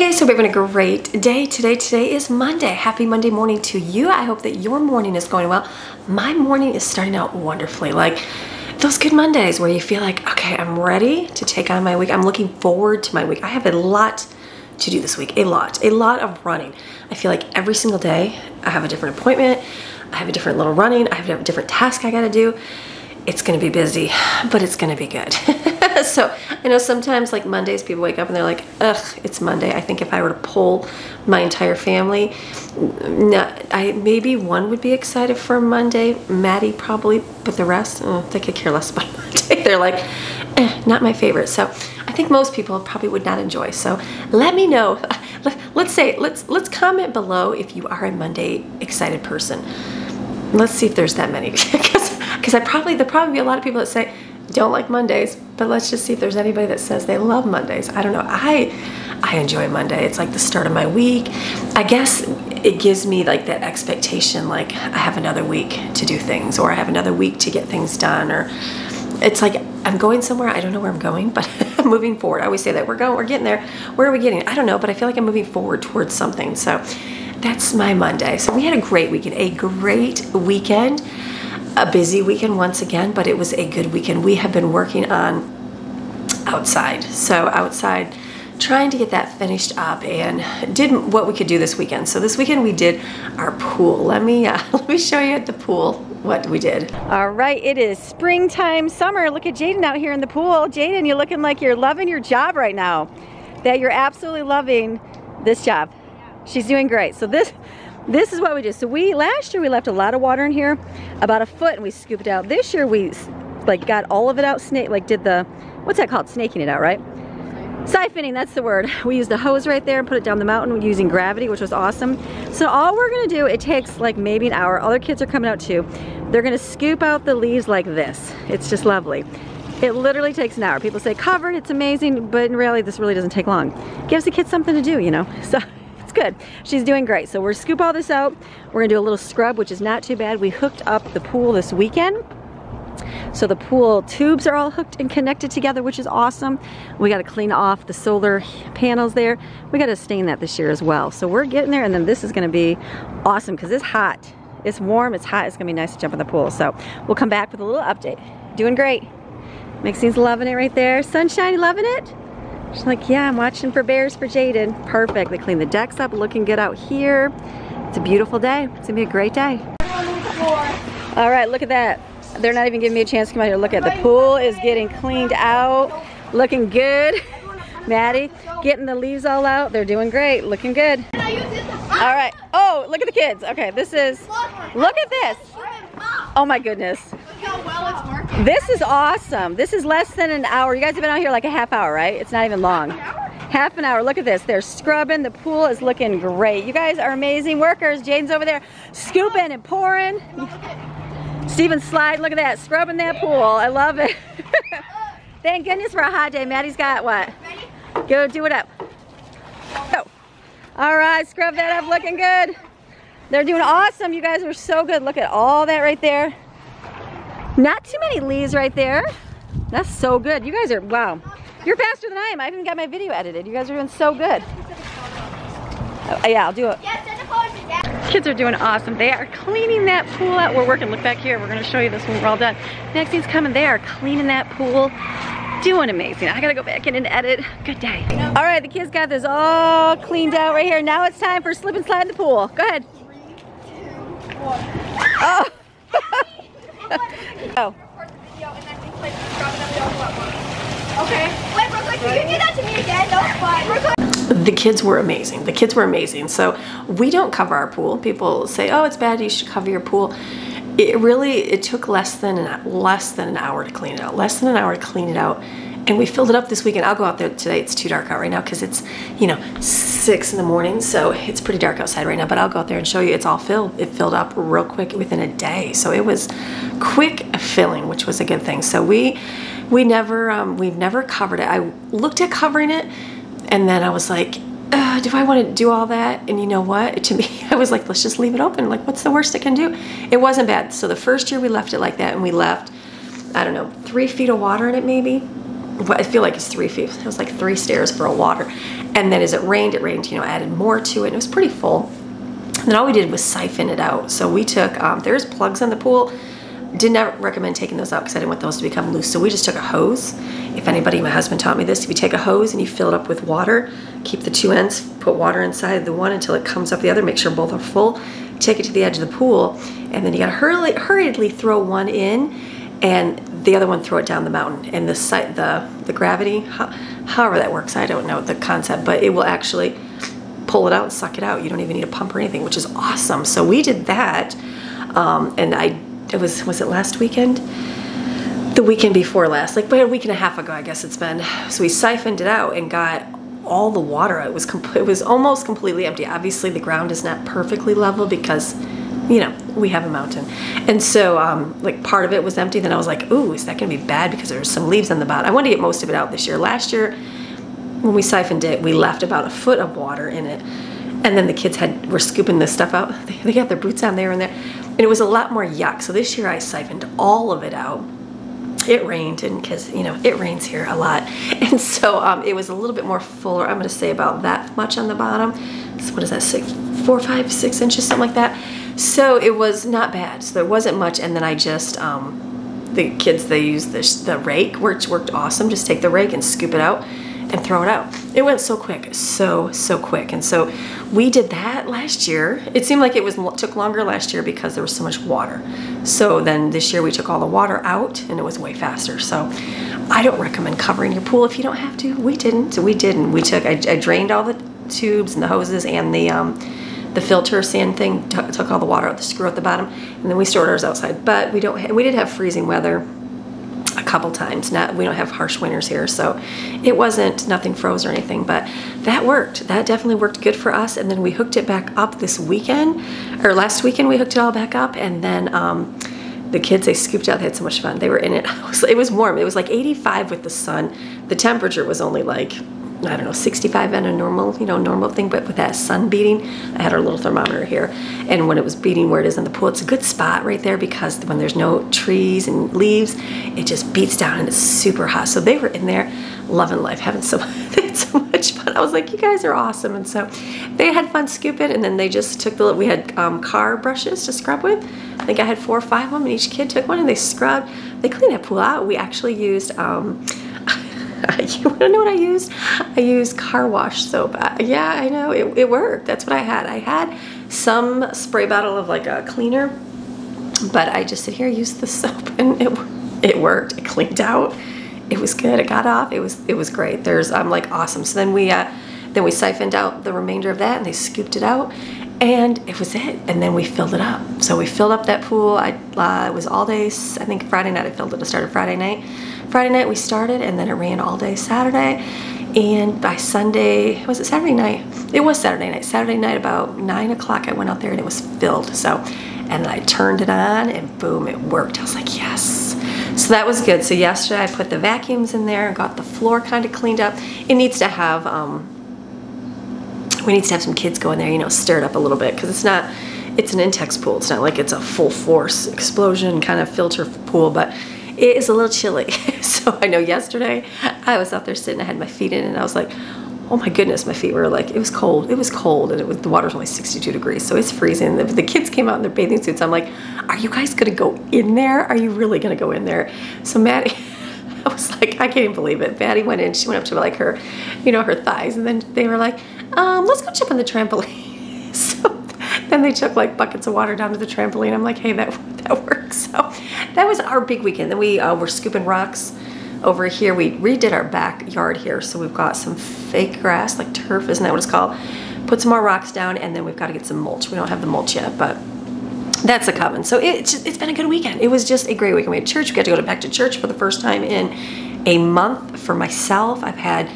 guys, hope you're having a great day today. Today is Monday. Happy Monday morning to you. I hope that your morning is going well. My morning is starting out wonderfully. Like those good Mondays where you feel like, okay, I'm ready to take on my week. I'm looking forward to my week. I have a lot to do this week, a lot of running. I feel like every single day I have a different appointment. I have a different little running. I have a different task I gotta do. It's gonna be busy, but it's gonna be good. So I know sometimes like Mondays people wake up and they're like, ugh, it's Monday. I think if I were to poll my entire family, maybe one would be excited for Monday, Maddie probably, but the rest, they could care less about Monday. They're like, not my favorite. So I think most people probably would not enjoy. So let me know. Let's comment below if you are a Monday excited person. Let's see if there's that many, because there'll probably be a lot of people that say don't like Mondays, but let's just see if there's anybody that says they love Mondays. I don't know. I enjoy Monday. It's like the start of my week. I guess it gives me like that expectation, like I have another week to do things, or I have another week to get things done, or it's like I'm going somewhere. I don't know where I'm going, but I'm moving forward. I always say that we're getting there. Where are we getting? I don't know, but I feel like I'm moving forward towards something. So that's my Monday. So we had a great weekend, a busy weekend once again, but it was a good weekend. We have been working on outside. So outside, trying to get that finished up, and did what we could do this weekend. So this weekend we did our pool. Let me show you at the pool what we did. All right, it is springtime, summer. Look at Jaden out here in the pool. Jaden, you're looking like you're loving your job right now. That you're absolutely loving this job. She's doing great. So this is what we do. So last year we left a lot of water in here, about a foot, and we scooped it out. This year we like got all of it out, did the, what's that called? Snaking it out, right? Siphoning, that's the word. We used the hose right there and put it down the mountain using gravity, which was awesome. So all we're gonna do, it takes like maybe an hour. Other kids are coming out too. They're gonna scoop out the leaves like this. It's just lovely. It literally takes an hour. People say covered, it's amazing, but in reality this really doesn't take long. Gives the kids something to do, you know? So good. She's doing great. So we're scoop all this out. We're gonna do a little scrub, which is not too bad. We hooked up the pool this weekend. So the pool tubes are all hooked and connected together, which is awesome. We got to clean off the solar panels there. We got to stain that this year as well. So we're getting there, and then this is gonna be awesome because it's hot. It's warm, it's hot. It's gonna be nice to jump in the pool. So we'll come back with a little update. Doing great. Maxine's loving it right there. Sunshine, loving it? She's like, yeah, I'm watching for bears for Jaden. Perfect. They cleaned the decks up, looking good out here. It's a beautiful day. It's gonna be a great day. All right, look at that. They're not even giving me a chance to come out here. Look at the pool is getting cleaned out, looking good. Maddie, getting the leaves all out. They're doing great, looking good. All right. Oh, look at the kids. Okay, look at this. Oh my goodness. This is awesome. This is less than an hour. You guys have been out here like a half hour, right? It's not even long. Half an hour. Look at this. They're scrubbing. The pool is looking great. You guys are amazing workers. Jaden's over there scooping and pouring. Steven's sliding. Look at that. Scrubbing that pool. I love it. Thank goodness for a hot day. Maddie's got what? Go do it up. Go. All right. Scrub that up. Looking good. They're doing awesome. You guys are so good. Look at all that right there. Not too many leaves right there. That's so good. You guys are, wow. You're faster than I am. I haven't got my video edited. You guys are doing so good. Oh, yeah, I'll do it. Kids are doing awesome. They are cleaning that pool out. We're working, look back here. We're gonna show you this when we're all done. Next thing's coming. They are cleaning that pool. Doing amazing. I gotta go back in and edit. Good day. All right, the kids got this all cleaned out right here. Now it's time for slip and slide in the pool. Go ahead. 3, 2, 1. Oh. Oh. Okay. Wait, real quick, can you do that to me again? No, the kids were amazing. The kids were amazing. So we don't cover our pool. People say, oh, it's bad, you should cover your pool. It took less than an hour to clean it out. Less than an hour to clean it out. And we filled it up this weekend. I'll go out there today. It's too dark out right now because it's, you know, 6 in the morning. So it's pretty dark outside right now, but I'll go out there and show you it's all filled. It filled up real quick within a day. So it was quick filling, which was a good thing. So we've never covered it. I looked at covering it and then I was like, do I want to do all that? And you know what? To me, I was like, let's just leave it open. Like, what's the worst it can do? It wasn't bad. So the first year we left it like that, and we left, I don't know, 3 feet of water in it maybe. I feel like it's 3 feet. It was like 3 stairs for a water. And then as it rained, you know, added more to it. And it was pretty full. And then all we did was siphon it out. So we took, there's plugs on the pool. Did not recommend taking those out because I didn't want those to become loose. So we just took a hose. If anybody, my husband taught me this, if you take a hose and you fill it up with water, keep the 2 ends, put water inside the one until it comes up the other, make sure both are full, take it to the edge of the pool, and then you gotta hurriedly throw one in, and the other one throw it down the mountain. And the gravity, however that works, I don't know the concept, but it will actually pull it out and suck it out. You don't even need a pump or anything, which is awesome. So we did that, and was it last weekend? The weekend before last, like about a week and a half ago, I guess it's been. So we siphoned it out and got all the water out. It was almost completely empty. Obviously the ground is not perfectly level because, you know, we have a mountain. And so like part of it was empty. Then I was like, ooh, is that gonna be bad because there's some leaves on the bottom? I wanted to get most of it out this year. Last year, when we siphoned it, we left about a foot of water in it. And then the kids were scooping this stuff out. They got their boots on there and there. And it was a lot more yuck. So this year I siphoned all of it out. It rained, and because, you know, it rains here a lot. And so it was a little bit more fuller. I'm gonna say about that much on the bottom. So what is that, 4, 5, 6 inches, something like that. So it was not bad. So there wasn't much. And then I just, the kids, they used the rake, which worked awesome. Just take the rake and scoop it out and throw it out. It went so quick, so quick. And so we did that last year. It seemed like it took longer last year because there was so much water. So then this year we took all the water out and it was way faster. So I don't recommend covering your pool if you don't have to. We didn't. I drained all the tubes and the hoses and the filter sand thing, took all the water out the screw at the bottom, and then we stored ours outside. But we did have freezing weather a couple times. We don't have harsh winters here, so it wasn't, nothing froze or anything, but that worked. That definitely worked good for us. And then we hooked it back up this weekend, or last weekend we hooked it all back up, and then the kids, they scooped out, they had so much fun. They were in it. It was warm. It was like 85 with the sun. The temperature was only like, I don't know, 65 and a normal, you know, normal thing, but with that sun beating, I had our little thermometer here, and when it was beating where it is in the pool, it's a good spot right there because when there's no trees and leaves, it just beats down and it's super hot. So they were in there loving life, having they had so much fun. I was like, you guys are awesome. And so they had fun scooping, and then they just took we had car brushes to scrub with. I think I had 4 or 5 of them, and each kid took one and they scrubbed. They cleaned that pool out. We actually used, you want to know what I used? I used car wash soap. Yeah, I know, it worked. That's what I had. I had some spray bottle of like a cleaner, but I just said, here, use the soap, and it worked. It cleaned out. It was good. It got off. It was great. I'm like, awesome. So then we siphoned out the remainder of that, and they scooped it out, and it was it. And then we filled it up. So we filled up that pool. It was all day. I think Friday night I filled it. It started Friday night. Friday night we started, and then it ran all day Saturday, and by Sunday, was it Saturday night? It was Saturday night. Saturday night about 9 o'clock I went out there and it was filled. So, and then I turned it on and boom, it worked. I was like, yes. So that was good. So yesterday I put the vacuums in there and got the floor kind of cleaned up. It needs to have, we need to have some kids go in there, you know, stir it up a little bit, because it's an Intex pool. It's not like it's a full force explosion kind of filter pool, but it is a little chilly. So I know yesterday I was out there sitting, I had my feet in, and I was like, oh my goodness, my feet were like, it was cold. It was cold, and the water was only 62 degrees, so it's freezing. The kids came out in their bathing suits. I'm like, are you guys gonna go in there? Are you really gonna go in there? So Maddie, I was like, I can't even believe it. Maddie went in, she went up to like her, you know, her thighs, and then they were like, let's go jump on the trampoline. So then they took like buckets of water down to the trampoline. I'm like, hey, that works. So that was our big weekend. Then we were scooping rocks over here. We redid our backyard here, so we've got some fake grass, like turf, isn't that what it's called? Put some more rocks down, and then we've got to get some mulch. We don't have the mulch yet, but that's a coming. So it's been a good weekend. It was just a great weekend. We had church. We got to go back to church for the first time in a month for myself. I've had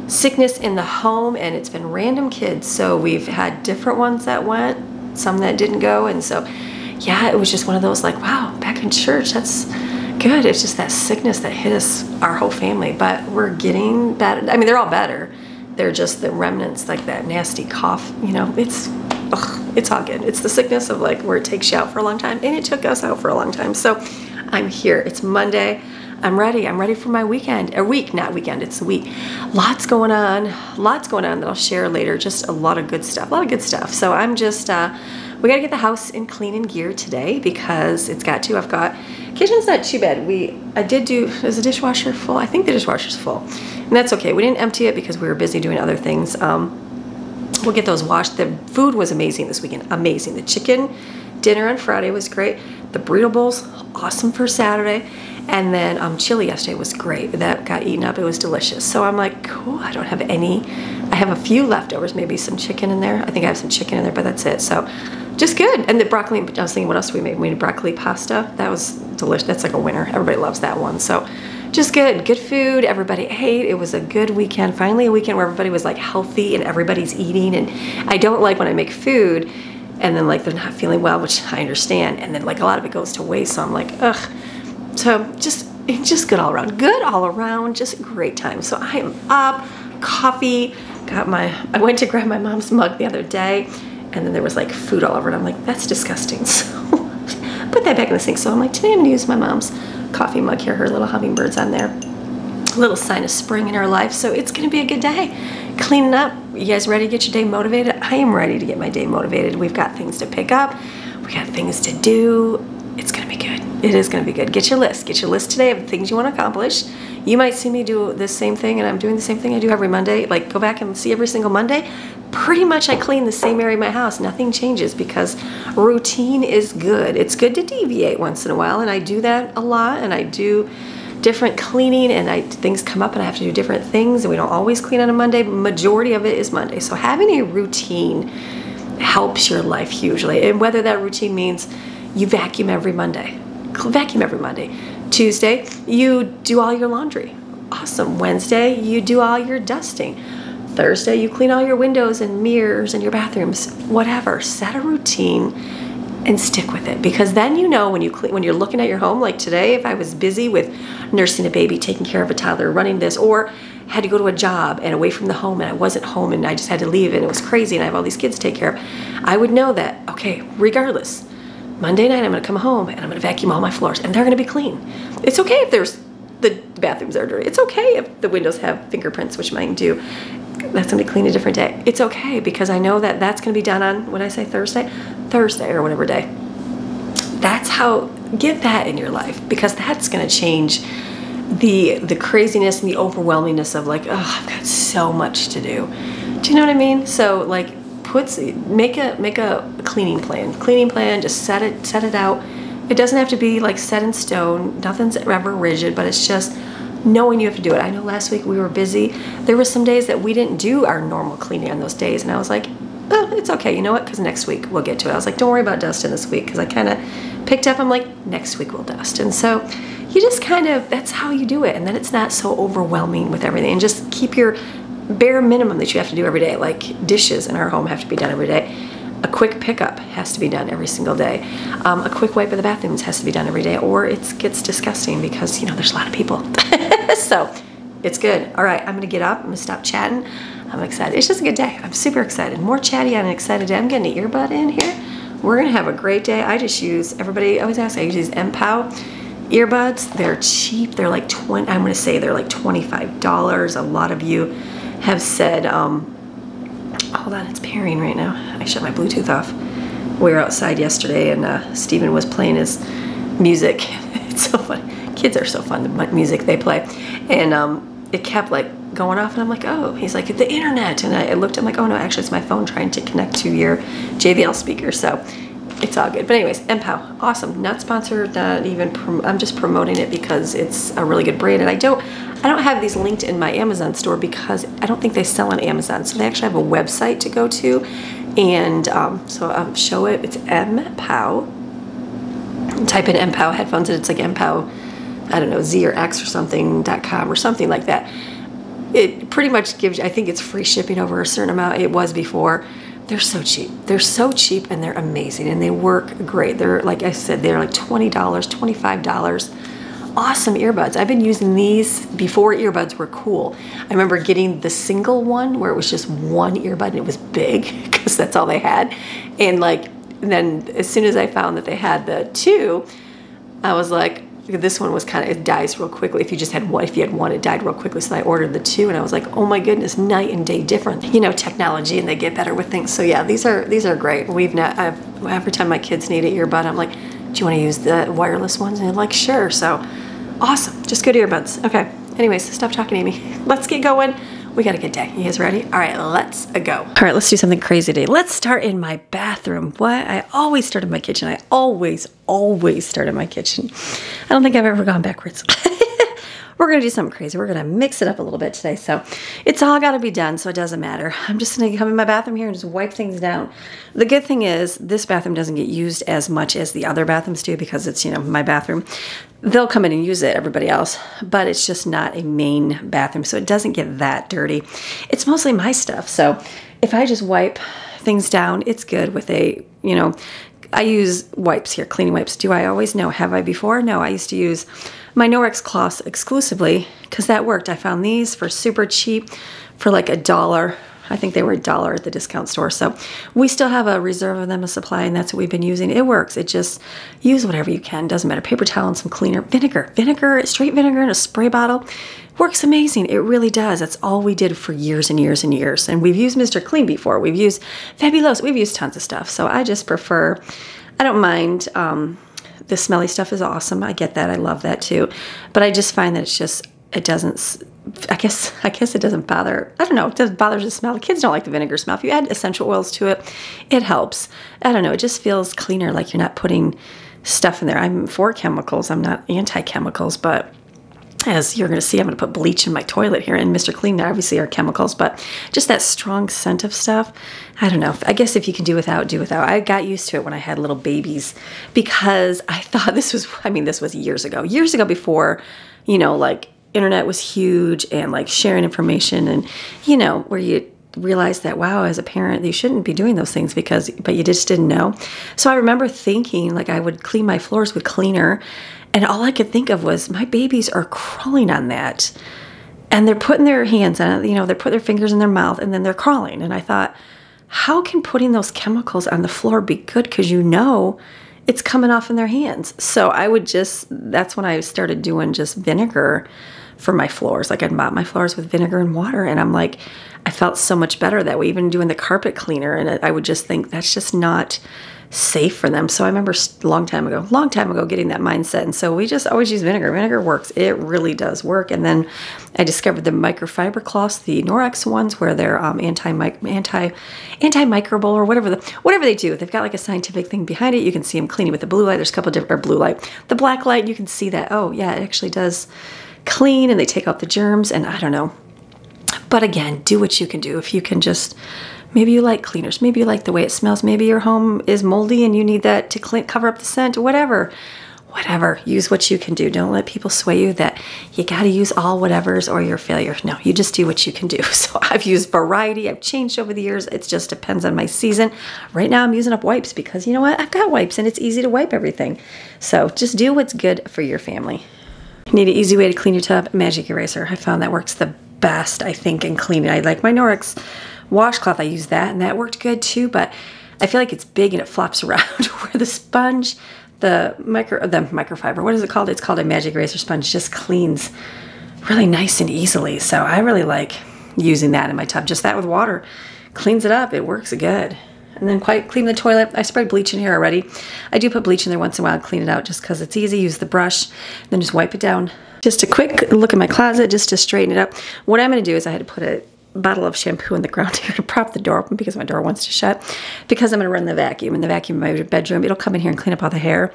sickness in the home, and it's been random kids. So we've had different ones that went, some that didn't go, and so yeah, it was just one of those like, wow, back in church, that's good. It's just that sickness that hit us, our whole family, but we're getting better. I mean, they're all better. They're just the remnants, like that nasty cough, you know, it's all good. It's the sickness of like where it takes you out for a long time, and it took us out for a long time. So I'm here. It's Monday. I'm ready for my weekend. A week, not weekend, it's a week. Lots going on that I'll share later. Just a lot of good stuff. So I'm just, we gotta get the house in clean and gear today because it's got to. I've got, kitchen's not too bad. Is the dishwasher full? I think the dishwasher's full. And that's okay. We didn't empty it because we were busy doing other things. We'll get those washed. The food was amazing this weekend. Amazing. The chicken dinner on Friday was great. The burrito bowls, awesome for Saturday. And then chili yesterday was great. That got eaten up. It was delicious. So I'm like, cool, I don't have any. I have a few leftovers, maybe some chicken in there. I think I have some chicken in there, but that's it. So just good. And the broccoli, I was thinking, what else do we make? We made broccoli pasta. That was delicious. That's like a winner. Everybody loves that one. So just good food. Everybody ate. It was a good weekend. Finally a weekend where everybody was like healthy and everybody's eating. And I don't like when I make food and then like they're not feeling well, which I understand. And then like a lot of it goes to waste. So I'm like, ugh. So just good all around. Good all around. Just a great time. So I am up, coffee, I went to grab my mom's mug the other day and then there was like food all over it. I'm like, that's disgusting. So put that back in the sink. So I'm like, today I'm gonna use my mom's coffee mug here. Her little hummingbirds on there. A little sign of spring in her life. So it's gonna be a good day. Cleaning up. You guys ready to get your day motivated? I am ready to get my day motivated. We've got things to pick up. We got things to do. It's gonna be good. It is gonna be good. Get your list. Get your list today of things you want to accomplish. You might see me do the same thing, and I'm doing the same thing I do every Monday. Like go back and see every single Monday. Pretty much I clean the same area of my house. Nothing changes because routine is good. It's good to deviate once in a while, and I do that a lot, and I do different cleaning, and things come up and I have to do different things, and we don't always clean on a Monday. Majority of it is Monday. So having a routine helps your life hugely, and whether that routine means you vacuum every Monday. Tuesday, you do all your laundry. Awesome. Wednesday, you do all your dusting. Thursday, you clean all your windows and mirrors and your bathrooms. Whatever. Set a routine and stick with it, because then you know when you're looking at your home. Like today, if I was busy with nursing a baby, taking care of a toddler, running this, or had to go to a job and away from the home and I wasn't home and I just had to leave and it was crazy and I have all these kids to take care of, I would know that, okay, regardless, Monday night I'm gonna come home and I'm gonna vacuum all my floors and they're gonna be clean. It's okay if the bathrooms are dirty. It's okay if the windows have fingerprints, which mine do. That's gonna be clean a different day. It's okay because I know that that's gonna be done on, when I say Thursday or whatever day. That's how, get that in your life, because that's gonna change the craziness and the overwhelmingness of like, oh, I've got so much to do. Do you know what I mean? So like make a cleaning plan, just set it out. It doesn't have to be like set in stone. Nothing's ever rigid, but it's just knowing you have to do it. I know last week we were busy. There were some days that we didn't do our normal cleaning on those days, and I was like, oh, it's okay. You know what? Because next week we'll get to it. I was like, don't worry about dusting this week, because I kind of picked up, I'm like, next week we'll dust. And so you just kind of, that's how you do it. And then it's not so overwhelming with everything. And just keep your bare minimum that you have to do every day. Like dishes in our home have to be done every day. A quick pickup has to be done every single day. A quick wipe of the bathrooms has to be done every day, or it gets disgusting because, you know, there's a lot of people. So it's good. All right, I'm gonna get up, I'm gonna stop chatting. I'm excited. It's just a good day. I'm super excited. More chatty on an excited day. I'm getting an earbud in here. We're gonna have a great day. I just use, everybody always asks, I use these MPOW earbuds. They're cheap. They're like I'm gonna say they're like $25. A lot of you have said, hold on, it's pairing right now. I shut my Bluetooth off. We were outside yesterday and Steven was playing his music. It's so fun. Kids are so fun, the music they play. And it kept like going off and I'm like, oh, he's like, the internet. And I looked, I'm like, oh no, actually it's my phone trying to connect to your JBL speaker. So it's all good. But anyways, MPOW, awesome. Not sponsored, not even, I'm just promoting it because it's a really good brand. And I don't have these linked in my Amazon store because I don't think they sell on Amazon. So they actually have a website to go to. And so I'll show it. It's MPOW. Type in MPOW headphones and it's like MPOW, I don't know, Z or X or something.com or something like that. It pretty much gives you, I think it's free shipping over a certain amount. It was before. They're so cheap. They're so cheap and they're amazing and they work great. They're, like I said, they're like $20, $25. Awesome earbuds. I've been using these before earbuds were cool. I remember getting the single one where it was just one earbud and it was big because that's all they had. And like, then as soon as I found that they had the two, I was like, this one was kind of, it dies real quickly. If you just had one, if you had one, it died real quickly. So I ordered the 2 and I was like, oh my goodness, night and day different. You know, technology, and they get better with things. So yeah, these are great. Every time my kids need an earbud, I'm like, do you want to use the wireless ones? And they're like, sure. So awesome, just good earbuds. Okay, anyways, stop talking, Amy. Let's get going. We got a good day. You guys ready? All right, let's go. All right, let's do something crazy today. Let's start in my bathroom. What? I always start in my kitchen. I always start in my kitchen. I don't think I've ever gone backwards. We're gonna do something crazy. We're gonna mix it up a little bit today. So it's all gotta be done, so it doesn't matter. I'm just gonna come in my bathroom here and just wipe things down. The good thing is this bathroom doesn't get used as much as the other bathrooms do because it's, you know, my bathroom. They'll come in and use it, everybody else, but it's just not a main bathroom, so it doesn't get that dirty. It's mostly my stuff, so if I just wipe things down, it's good with a, you know, I use wipes here, cleaning wipes. Do I always? No. Have I before? No. I used to use my Norwex cloths exclusively because that worked. I found these for super cheap for like $1. I think they were $1 at the discount store. So we still have a reserve of them, a supply, and that's what we've been using. It works. It just, use whatever you can. Doesn't matter. Paper towel and some cleaner. Vinegar, straight vinegar in a spray bottle. Works amazing. It really does. That's all we did for years and years and years. And we've used Mr. Clean before. We've used Fabuloso. We've used tons of stuff. So I just prefer, I don't mind, the smelly stuff is awesome. I get that. I love that too. But I just find that it's just, it doesn't, I guess it doesn't bother, I don't know, it doesn't bother the smell. The kids don't like the vinegar smell. If you add essential oils to it, it helps. I don't know, it just feels cleaner, like you're not putting stuff in there. I'm for chemicals. I'm not anti-chemicals, but as you're going to see, I'm going to put bleach in my toilet here, and Mr. Clean obviously are chemicals, but just that strong scent of stuff, I don't know. I guess if you can do without, do without. I got used to it when I had little babies because I thought this was, I mean, this was years ago before, you know, like internet was huge and like sharing information and, you know, where you realize that, wow, as a parent, you shouldn't be doing those things but you just didn't know. So I remember thinking like I would clean my floors with cleaner, and all I could think of was my babies are crawling on that. And they're putting their hands on it, you know, they put their fingers in their mouth and then they're crawling. And I thought, how can putting those chemicals on the floor be good? Because you know it's coming off in their hands. So I would just, that's when I started doing just vinegar for my floors. Like I'd mop my floors with vinegar and water. And I'm like, I felt so much better that way, even doing the carpet cleaner. And I would just think that's just not safe for them. So I remember a long time ago getting that mindset. And so we just always use vinegar. Vinegar works. It really does work. And then I discovered the microfiber cloths, the Norwex ones, where they're antimicrobial or whatever they do. They've got like a scientific thing behind it. You can see them cleaning with the blue light. There's a couple different, or blue light. The black light, you can see that, oh yeah, it actually does clean and they take out the germs, and I don't know. But again, do what you can do. If you can just, maybe you like cleaners, maybe you like the way it smells, maybe your home is moldy and you need that to cover up the scent, whatever, use what you can do. Don't let people sway you that you got to use all whatevers or you're a failure. No, you just do what you can do. So I've used variety. I've changed over the years. It just depends on my season. Right now I'm using up wipes because you know what? I've got wipes and it's easy to wipe everything. So just do what's good for your family. You need an easy way to clean your tub, magic eraser. I found that works the best, I think, in cleaning. I like my Norwex washcloth. I use that and that worked good too, but I feel like it's big and it flops around where the sponge, the microfiber, what is it called? It's called a magic eraser sponge, just cleans really nice and easily. So I really like using that in my tub. Just that with water cleans it up. It works good. And then quite clean the toilet. I sprayed bleach in here already. I do put bleach in there once in a while and clean it out just because it's easy. Use the brush, then just wipe it down. Just a quick look in my closet just to straighten it up. What I'm going to do is I had to put a bottle of shampoo in the ground here to prop the door open because my door wants to shut, because I'm going to run the vacuum in my bedroom. It'll come in here and clean up all the hair.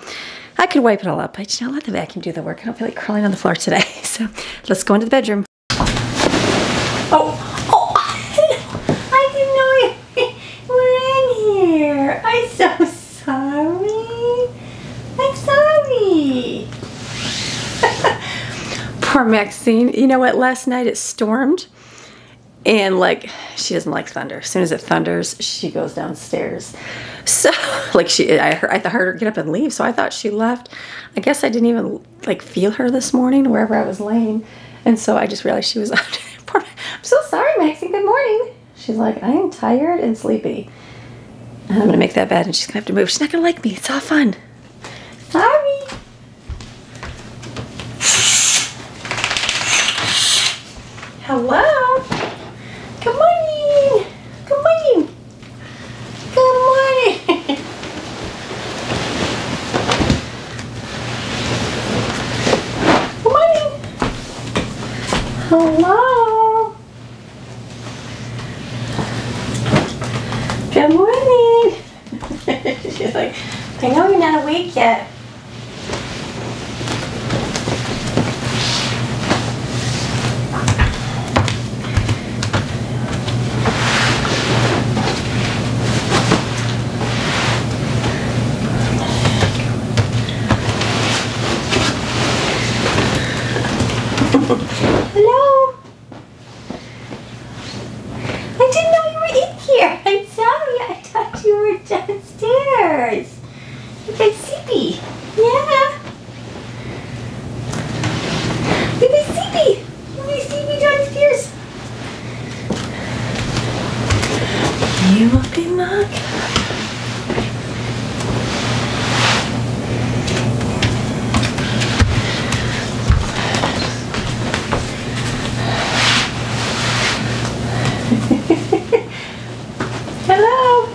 I could wipe it all up, but you know, let the vacuum do the work. I don't feel like crawling on the floor today. So let's go into the bedroom. Oh, I didn't know you were in here. I'm so sorry. I'm sorry. Poor Maxine. You know what? Last night it stormed. And like, she doesn't like thunder. As soon as it thunders, she goes downstairs. So like I heard her get up and leave. So I thought she left. I guess I didn't even like feel her this morning wherever I was laying. And so I just realized she was out. I'm so sorry, Maxie. Good morning. She's like, I am tired and sleepy. And I'm going to make that bed and she's going to have to move. She's not going to like me. It's all fun. Sorry. Hello? Good morning. Good morning. Good morning. Good morning. Hello. Good morning. She's like, I know you're not awake yet. Hello. I didn't know you were in here. I'm sorry. I thought you were downstairs. You guys sleepy? Yeah. You guys sleepy? You guys sleepy downstairs? You okay, Mark? Hello.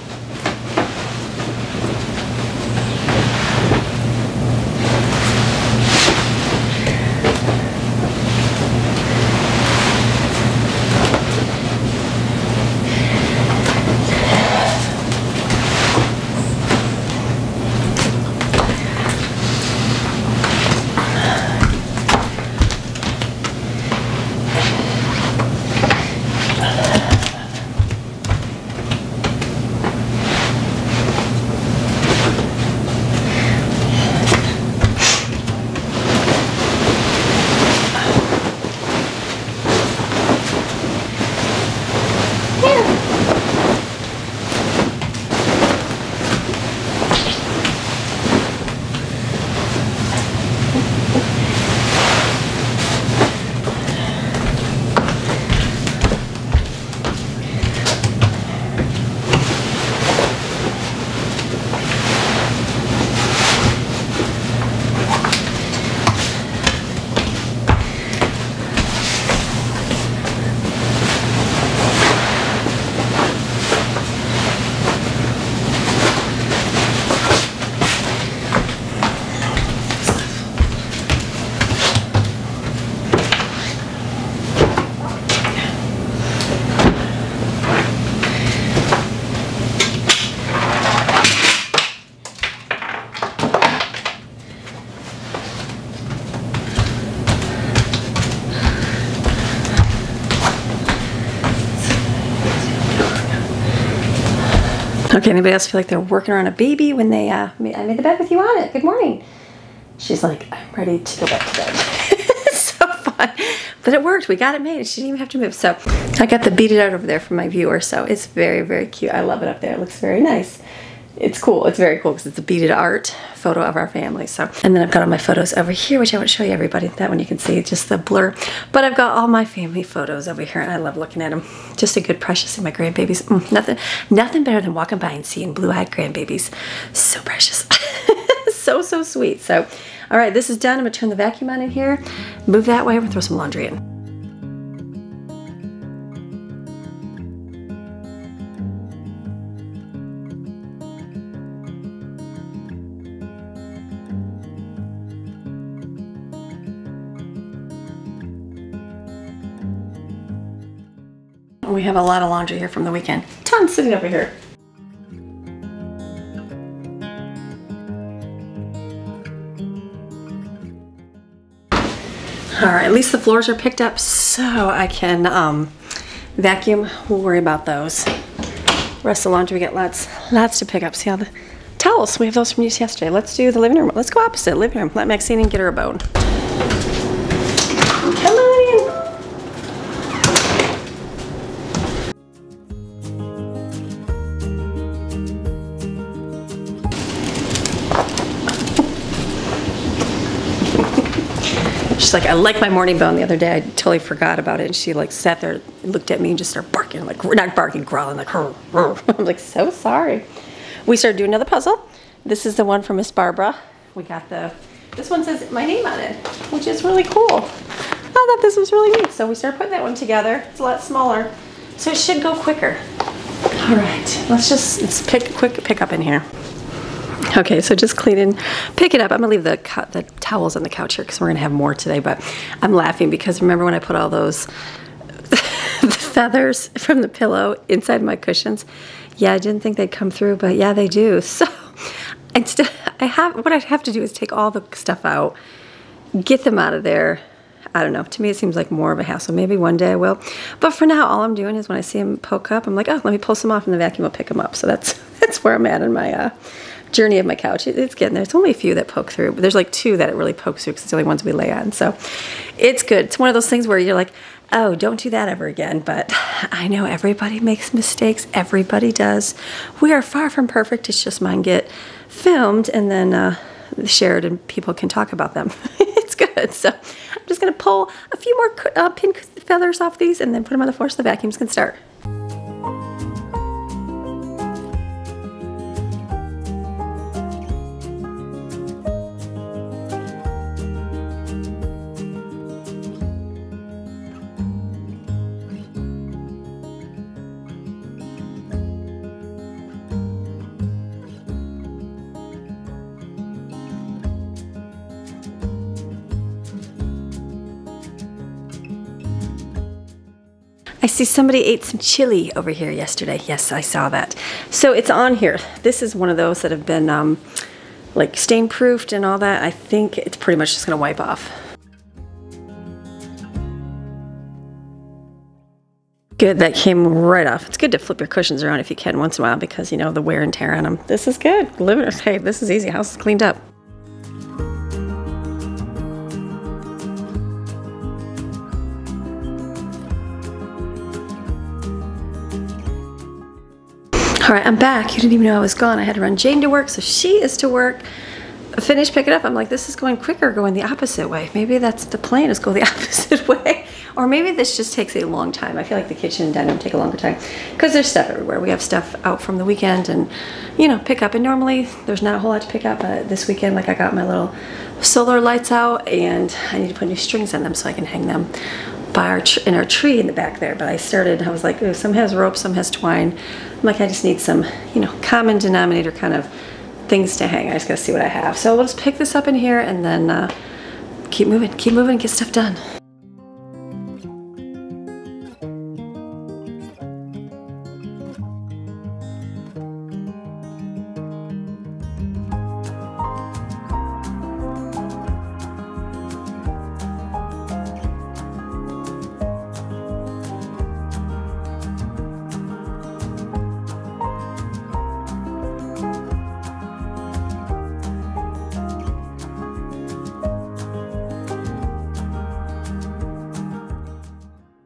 Okay, anybody else feel like they're working around a baby when they, I made the bed with you on it. Good morning. She's like, I'm ready to go back to bed. It's so fun. But it worked. We got it made. She didn't even have to move. So I got the beat it out over there for my viewer. So it's very, very cute. I love it up there. It looks very nice. It's cool. It's very cool because it's a beaded art photo of our family. So, and then I've got all my photos over here, which I won't show you everybody. That one you can see, just the blur. But I've got all my family photos over here, and I love looking at them. Just a good precious in my grandbabies. Nothing better than walking by and seeing blue-eyed grandbabies. So precious. So sweet. So, all right, this is done. I'm gonna turn the vacuum on in here. Move that way. I'm gonna throw some laundry in. We have a lot of laundry here from the weekend. Tons sitting over here. All right, at least the floors are picked up so I can vacuum. We'll worry about those. Rest of the laundry, we got lots to pick up. See how the towels, we have those from use yesterday. Let's do the living room. Let's go opposite, living room. Let Maxine in, get her a bone. Come on in. She's like, I like my morning bone. The other day I totally forgot about it, and she like sat there and looked at me and just started barking. I'm like, not barking, growling, like, rrr, rrr. I'm like, so sorry. We started doing another puzzle. This is the one from Miss Barbara. We got this one says my name on it, which is really cool. I thought this was really neat. So we started putting that one together. It's a lot smaller, so it should go quicker. All right, let's pick up in here. Okay, so just clean and pick it up. I'm gonna leave the towels on the couch here because we're gonna have more today, but I'm laughing because remember when I put all those the feathers from the pillow inside my cushions? Yeah, I didn't think they'd come through, but yeah, they do. So instead, what I have to do is take all the stuff out, get them out of there. I don't know. To me, it seems like more of a hassle. Maybe one day I will. But for now, all I'm doing is when I see them poke up, I'm like, oh, let me pull some off and the vacuum will pick them up. So that's where I'm at in my journey of my couch. It's getting there. It's only a few that poke through, but there's like 2 that it really pokes through because it's the only ones we lay on. So it's good. It's one of those things where you're like, oh, don't do that ever again. But I know everybody makes mistakes. Everybody does. We are far from perfect. It's just mine get filmed and then shared and people can talk about them. It's good. So I'm just going to pull a few more pin feathers off these and then put them on the floor so the vacuums can start. I see somebody ate some chili over here yesterday. Yes, I saw that. So it's on here. This is one of those that have been like stain proofed and all that. I think it's pretty much just gonna wipe off. Good, that came right off. It's good to flip your cushions around if you can once in a while because you know the wear and tear on them. This is good. Hey, this is easy. House is cleaned up. All right, I'm back. You didn't even know I was gone. I had to run Jane to work, so she is to work. Finish, pick it up. I'm like, this is going quicker, going the opposite way. Maybe that's the plan, is go the opposite way. Or maybe this just takes a long time. I feel like the kitchen and dining room take a longer time because there's stuff everywhere. We have stuff out from the weekend and, you know, pick up. And normally there's not a whole lot to pick up, but this weekend, like I got my little solar lights out and I need to put new strings on them so I can hang them by in our tree in the back there. But I was like, ooh, some has rope, some has twine. I'm like, I just need some, you know, common denominator kind of things to hang. I just gotta see what I have. So we'll just pick this up in here and then keep moving, and get stuff done.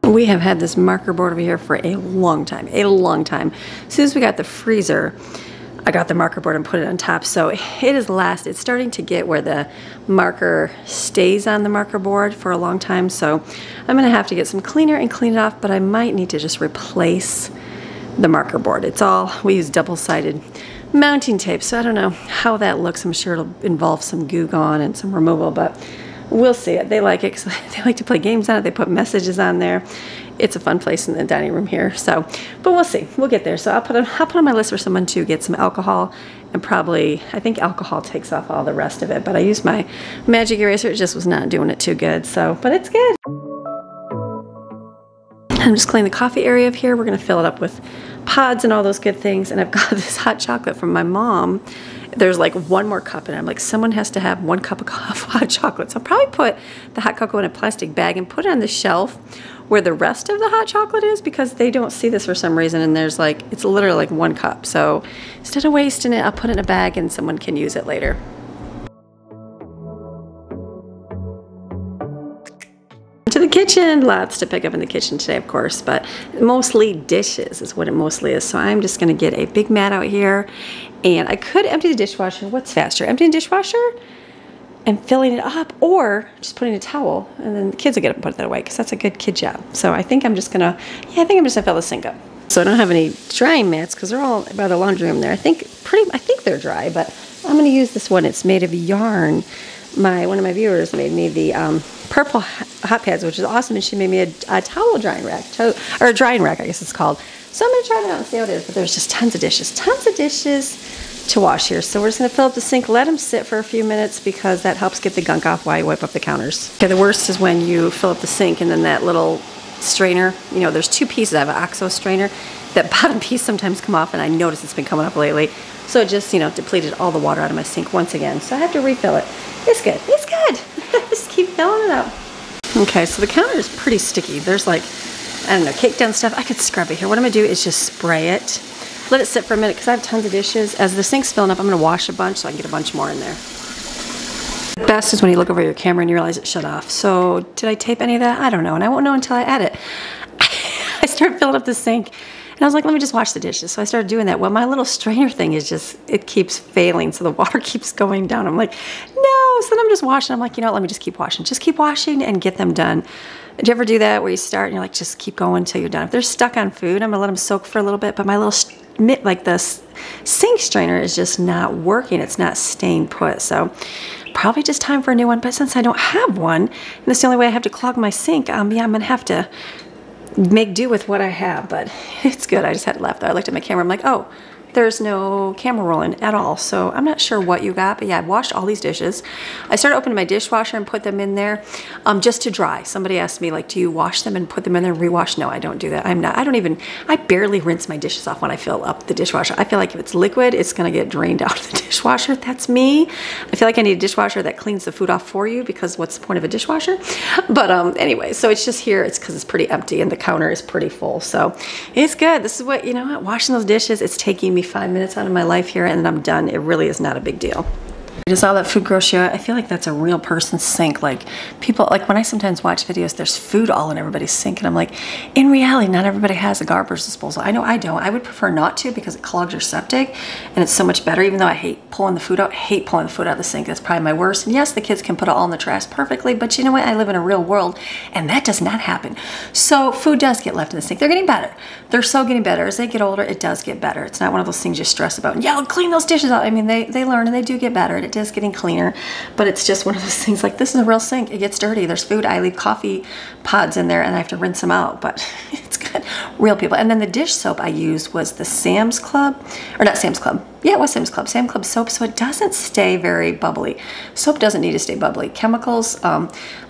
We have had this marker board over here for a long time, As soon as we got the freezer, I got the marker board and put it on top. So it's starting to get where the marker stays on the marker board for a long time. So I'm gonna have to get some cleaner and clean it off, but I might need to just replace the marker board. We use double-sided mounting tape, so I don't know how that looks. I'm sure it'll involve some Goo Gone and some removal, but we'll see it. They like it because they like to play games on it. They put messages on there. It's a fun place in the dining room here. So, but we'll see. We'll get there. So I'll put on my list for someone to get some alcohol and probably, I think alcohol takes off all the rest of it. But I used my magic eraser. It just was not doing it too good. So, but it's good. I'm just cleaning the coffee area up here. We're going to fill it up with pods and all those good things. And I've got this hot chocolate from my mom. There's like one more cup in it. I'm like, someone has to have 1 cup of hot chocolate. So I'll probably put the hot cocoa in a plastic bag and put it on the shelf where the rest of the hot chocolate is because they don't see this for some reason. And there's like, it's literally like 1 cup. So instead of wasting it, I'll put it in a bag and someone can use it later. To the kitchen, lots to pick up in the kitchen today, of course, but mostly dishes is what it mostly is. So I'm just gonna get a big mat out here and I could empty the dishwasher. What's faster, emptying the dishwasher and filling it up or just putting a towel and then the kids will get up and put that away because that's a good kid job. So I think I'm just gonna, fill the sink up. So I don't have any drying mats because they're all by the laundry room there. I think they're dry, but I'm gonna use this one. It's made of yarn. One of my viewers made me the purple hot pads, which is awesome, and she made me a towel drying rack, or a drying rack, I guess it's called. So I'm gonna try it out and see how it is, but there's just tons of dishes to wash here. So we're just gonna fill up the sink, let them sit for a few minutes because that helps get the gunk off while you wipe up the counters. Okay, the worst is when you fill up the sink and then that little strainer, you know, there's two pieces. I have an OXO strainer. That bottom piece sometimes come off, and I notice it's been coming up lately. So it just, you know, depleted all the water out of my sink once again. So I have to refill it. It's good, it's good. Just keep filling it up. Okay, so the counter is pretty sticky. There's like, I don't know, cake down stuff. I could scrub it here. What I'm gonna do is just spray it. Let it sit for a minute because I have tons of dishes. As the sink's filling up, I'm gonna wash a bunch so I can get a bunch more in there. The best is when you look over your camera and you realize it shut off. So did I tape any of that? I don't know, and I won't know until I add it. I started filling up the sink and I was like, let me just wash the dishes. So I started doing that. Well, my little strainer thing is just, it keeps failing. So the water keeps going down. I'm like, no. So then I'm just washing. I'm like, you know what, let me just keep washing. Just keep washing and get them done. Did you ever do that where you start and you're like, just keep going until you're done? If they're stuck on food, I'm gonna let them soak for a little bit, but my little, like this sink strainer is just not working. It's not staying put. So probably just time for a new one. But since I don't have one, and that's the only way I have to clog my sink, yeah, I'm gonna have to make do with what I have, but it's good. I just had it left there. I looked at my camera. I'm like, oh, there's no camera rolling at all. So I'm not sure what you got, but yeah, I washed all these dishes. I started opening my dishwasher and put them in there just to dry. Somebody asked me, like, do you wash them and put them in there and rewash? No, I don't do that. I barely rinse my dishes off when I fill up the dishwasher. I feel like if it's liquid, it's gonna get drained out of the dishwasher. That's me. I feel like I need a dishwasher that cleans the food off for you, because what's the point of a dishwasher? But anyway, so it's just here, it's because it's pretty empty and the counter is pretty full. So it's good. This is what, you know what, washing those dishes, it's taking me 5 minutes out of my life here and I'm done. It really is not a big deal. I just saw that food gross show. I feel like that's a real person's sink. Like people, like when I sometimes watch videos, there's food all in everybody's sink, and I'm like, in reality, not everybody has a garbage disposal. I know I don't. I would prefer not to because it clogs your septic, and it's so much better. Even though I hate pulling the food out, I hate pulling the food out of the sink. That's probably my worst. And yes, the kids can put it all in the trash perfectly, but you know what? I live in a real world, and that does not happen. So food does get left in the sink. They're getting better. They're so getting better. As they get older, it does get better. It's not one of those things you stress about. Yeah, I'll clean those dishes out. I mean, they learn and they do get better. It is getting cleaner, but it's just one of those things like, this is a real sink. It gets dirty. There's food. I leave coffee pods in there and I have to rinse them out, but it's good. Real people. And then the dish soap I used was the Sam's Club, or not Sam's Club. Yeah, it was Sam's Club. Sam Club soap, so it doesn't stay very bubbly. Soap doesn't need to stay bubbly. Chemicals,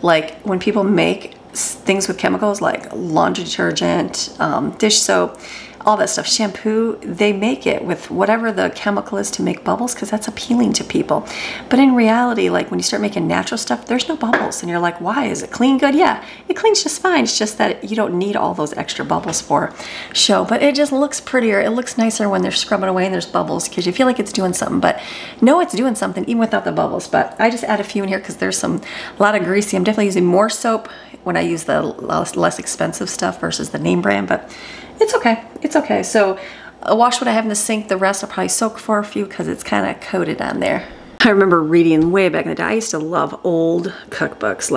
like when people make things with chemicals like laundry detergent, dish soap, all that stuff, shampoo, they make it with whatever the chemical is to make bubbles because that's appealing to people. But in reality, like when you start making natural stuff, there's no bubbles. And you're like, why? Is it clean good? Yeah, it cleans just fine. It's just that you don't need all those extra bubbles for show. But it just looks prettier. It looks nicer when they're scrubbing away and there's bubbles because you feel like it's doing something. But no, it's doing something even without the bubbles. But I just add a few in here because there's a lot of greasy. I'm definitely using more soap when I use the less expensive stuff versus the name brand, but it's okay. It's okay. So I'll wash what I have in the sink. The rest I'll probably soak for a few because it's kind of coated on there. I remember reading way back in the day. I used to love old cookbooks,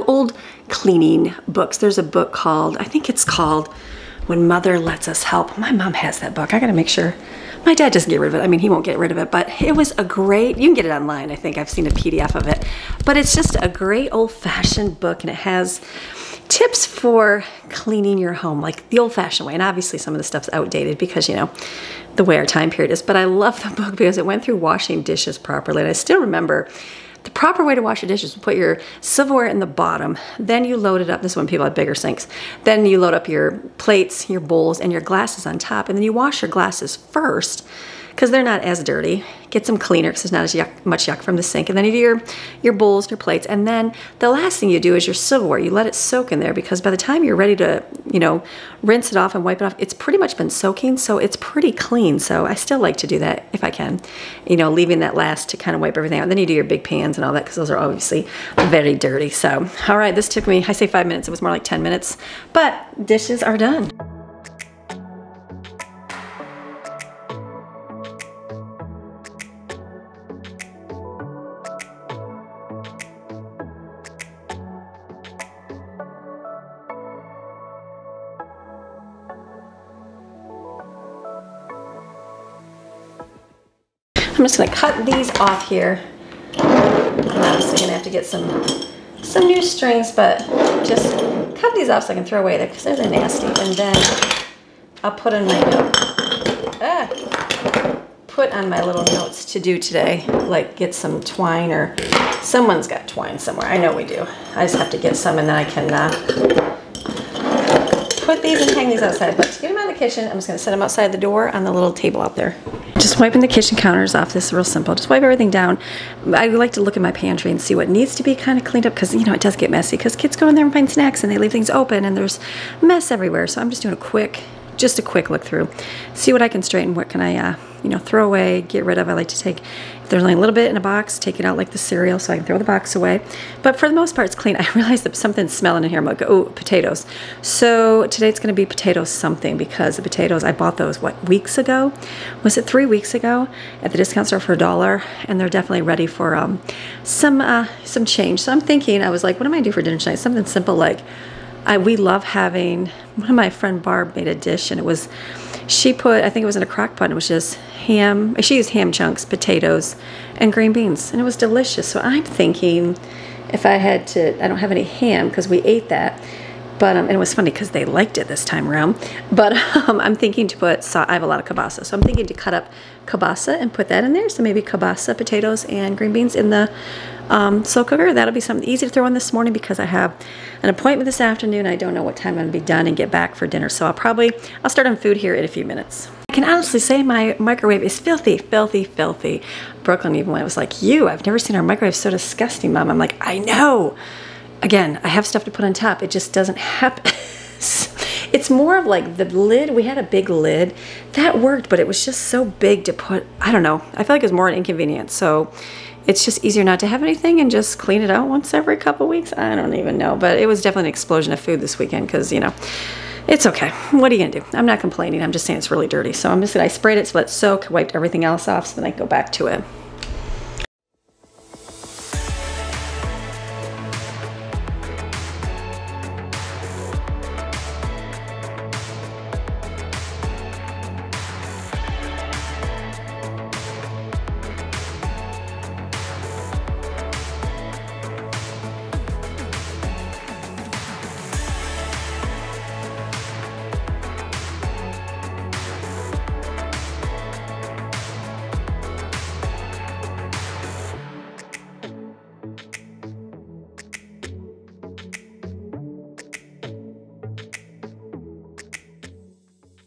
old cleaning books. There's a book called, I think it's called When Mother Lets Us Help. My mom has that book. I gotta make sure. My dad doesn't get rid of it. I mean, he won't get rid of it, but it was a great, you can get it online. I think I've seen a PDF of it, but it's just a great old-fashioned book, and it has tips for cleaning your home, like the old-fashioned way. And obviously some of the stuff's outdated because, you know, the way our time period is, but I love the book because it went through washing dishes properly. And I still remember the proper way to wash your dishes. Put your silverware in the bottom, then you load it up. This is when people have bigger sinks. Then you load up your plates, your bowls, and your glasses on top, and then you wash your glasses first because they're not as dirty. Get some cleaner because there's not as much yuck from the sink. And then you do your bowls, your plates, and then the last thing you do is your silverware. You let it soak in there because by the time you're ready to, you know, rinse it off and wipe it off, it's pretty much been soaking, so it's pretty clean. So I still like to do that if I can, you know, leaving that last to kind of wipe everything out. And then you do your big pans and all that because those are obviously very dirty. So, all right, this took me, I say 5 minutes, it was more like 10 minutes, but dishes are done. I'm just gonna cut these off here. I'm obviously gonna have to get some some new strings, but just cut these off so I can throw away there because they're nasty. And then I'll put in my note. Put on my little notes to do today, like get some twine, or someone's got twine somewhere. I know we do. I just have to get some, and then I can put these and hang these outside. But to get them out of the kitchen, I'm just going to set them outside the door on the little table out there. Just wiping the kitchen counters off. This is real simple. Just wipe everything down. I like to look at my pantry and see what needs to be kind of cleaned up, because you know it does get messy because kids go in there and find snacks and they leave things open and there's mess everywhere. So I'm just doing a quick look through, see what I can straighten, what can I you know, throw away, get rid of. I like to take, if there's only a little bit in a box, take it out like the cereal so I can throw the box away. But for the most part, it's clean. I realized that something's smelling in here. I'm like, oh, potatoes. So today it's going to be potato something, because the potatoes, I bought those, what, weeks ago? Was it 3 weeks ago at the discount store for $1? And they're definitely ready for some change. So I'm thinking, I was like, what am I going to do for dinner tonight? Something simple like, we love having, one of my friend Barb made a dish, and it was, she put, I think it was in a crock pot, and it was just ham, she used ham chunks, potatoes, and green beans, and it was delicious. So I'm thinking, if I had to, I don't have any ham because we ate that, but, and it was funny because they liked it this time around, but I'm thinking to put, I have a lot of kielbasa, so I'm thinking to cut up kielbasa and put that in there, so maybe kielbasa, potatoes, and green beans in the slow cooker. That'll be something easy to throw in this morning because I have an appointment this afternoon. I don't know what time I'm going to be done and get back for dinner, so I'll start on food here in a few minutes. I can honestly say my microwave is filthy, filthy, filthy. Brooklyn even went, was like, I've never seen our microwave so disgusting, Mom. I'm like, I know. Again, I have stuff to put on top. It just doesn't happen. It's more of like the lid. We had a big lid. That worked, but it was just so big to put, I don't know. I feel like it was more an inconvenience. So it's just easier not to have anything and just clean it out once every couple weeks. I don't even know. But it was definitely an explosion of food this weekend because, you know, it's okay. What are you going to do? I'm not complaining. I'm just saying it's really dirty. So I'm just going to, I sprayed it, so let it soak, wiped everything else off, so then I can go back to it.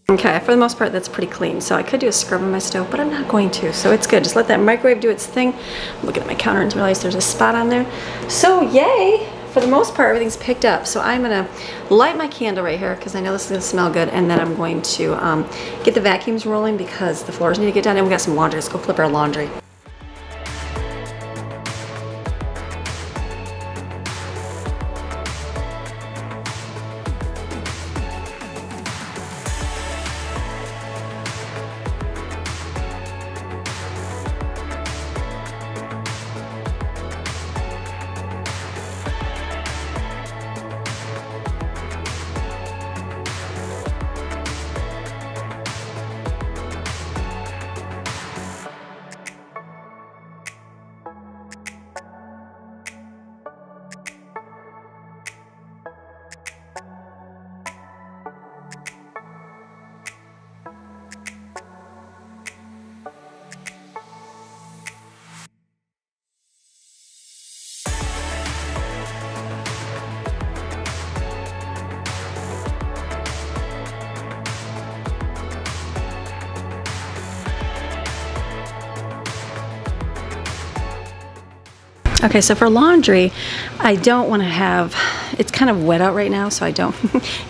Okay, for the most part, that's pretty clean. So I could do a scrub on my stove, but I'm not going to. So it's good. Just let that microwave do its thing. I'm looking at my counter and realize there's a spot on there. So yay! For the most part, everything's picked up. So I'm gonna light my candle right here because I know this is gonna smell good, and then I'm going to get the vacuums rolling because the floors need to get done, and we got some laundry. Let's go flip our laundry. Okay, so for laundry, I don't want to have, it's kind of wet out right now, so I don't,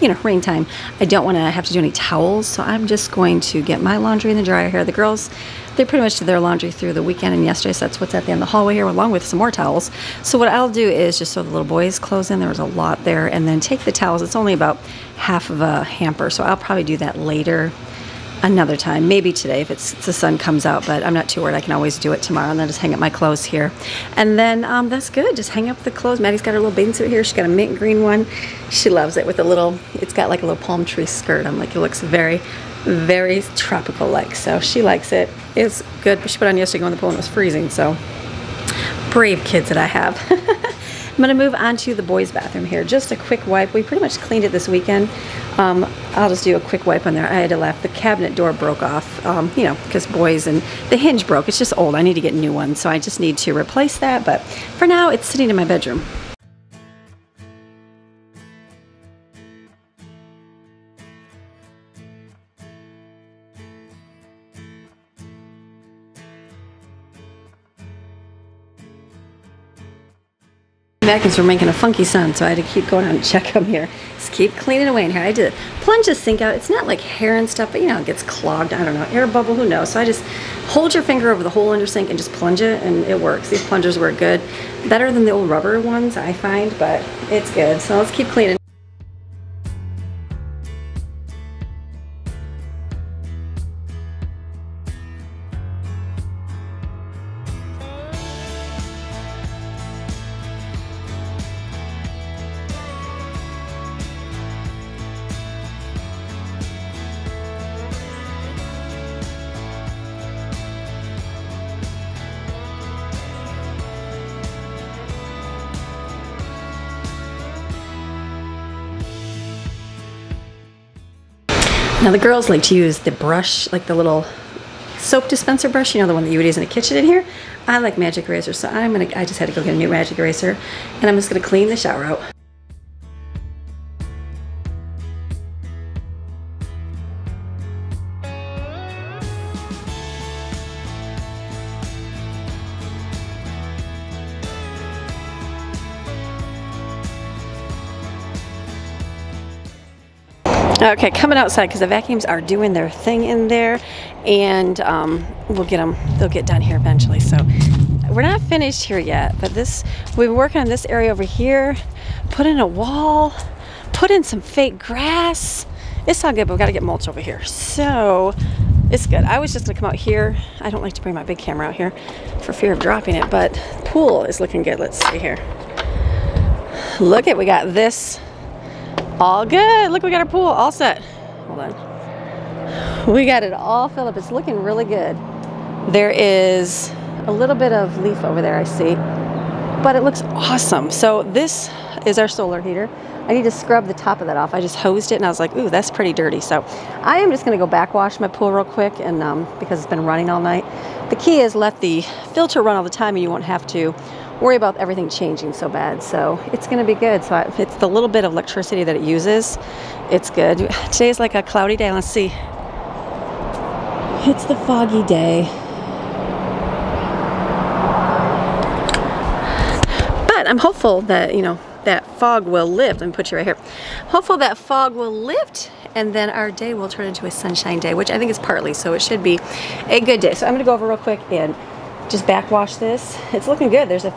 you know, rain time. I don't want to have to do any towels, so I'm just going to get my laundry in the dryer here. The girls, they pretty much did their laundry through the weekend and yesterday, so that's what's at the end of the hallway here, along with some more towels. So what I'll do is just throw the little boys' clothes in, there was a lot there, and then take the towels. It's only about half of a hamper, so I'll probably do that later. Another time, maybe today if the sun comes out, but I'm not too worried. I can always do it tomorrow, and then just hang up my clothes here. And then that's good. Just hang up the clothes. Maddie's got her little bathing suit here. She's got a mint green one. She loves it with a little, it's got like a little palm tree skirt. I'm like, it looks very, very tropical-like. So she likes it. It's good. She put it on yesterday going to the pool and it was freezing, so brave kids that I have. I'm gonna move on to the boys' bathroom here. Just a quick wipe. We pretty much cleaned it this weekend. I'll just do a quick wipe on there. I had to laugh. The cabinet door broke off, you know, because boys, and the hinge broke. It's just old. I need to get a new one, so I just need to replace that. But for now, it's sitting in my bedroom. Vacuums were making a funky sound, so I had to keep going out and check them here. Just keep cleaning away in here. I had to plunge the sink out. It's not like hair and stuff, but you know, it gets clogged. I don't know, air bubble, who knows? So I just hold your finger over the hole in your sink and just plunge it, and it works. These plungers work good. Better than the old rubber ones, I find, but it's good. So let's keep cleaning. Now the girls like to use the brush, like the little soap dispenser brush, you know, the one that you would use in a kitchen in here. I like magic erasers, so I just had to go get a new magic eraser, and I'm just gonna clean the shower out. Okay, coming outside because the vacuums are doing their thing in there, and we'll get them. They'll get done here eventually. So we're not finished here yet, but we've been working on this area over here. Put in a wall, put in some fake grass. It's all good, but we've got to get mulch over here. So it's good. I was just gonna come out here. I don't like to bring my big camera out here for fear of dropping it, but pool is looking good. Let's see here. Look at, we got this. All good. Look, we got our pool all set. Hold on. We got it all filled up. It's looking really good. There is a little bit of leaf over there, I see, but it looks awesome. So this is our solar heater. I need to scrub the top of that off. I just hosed it and I was like, ooh, that's pretty dirty. So I am just gonna go backwash my pool real quick, and because it's been running all night. The key is let the filter run all the time, and you won't have to worry about everything changing so bad. So it's gonna be good. So it's the little bit of electricity that it uses. It's good. Today is like a cloudy day. Let's see. It's the foggy day. But I'm hopeful that, you know, that fog will lift. Let me put you right here. Hopeful that fog will lift, and then our day will turn into a sunshine day, which I think is partly, so it should be a good day. So I'm gonna go over real quick and just backwash this. It's looking good. There's a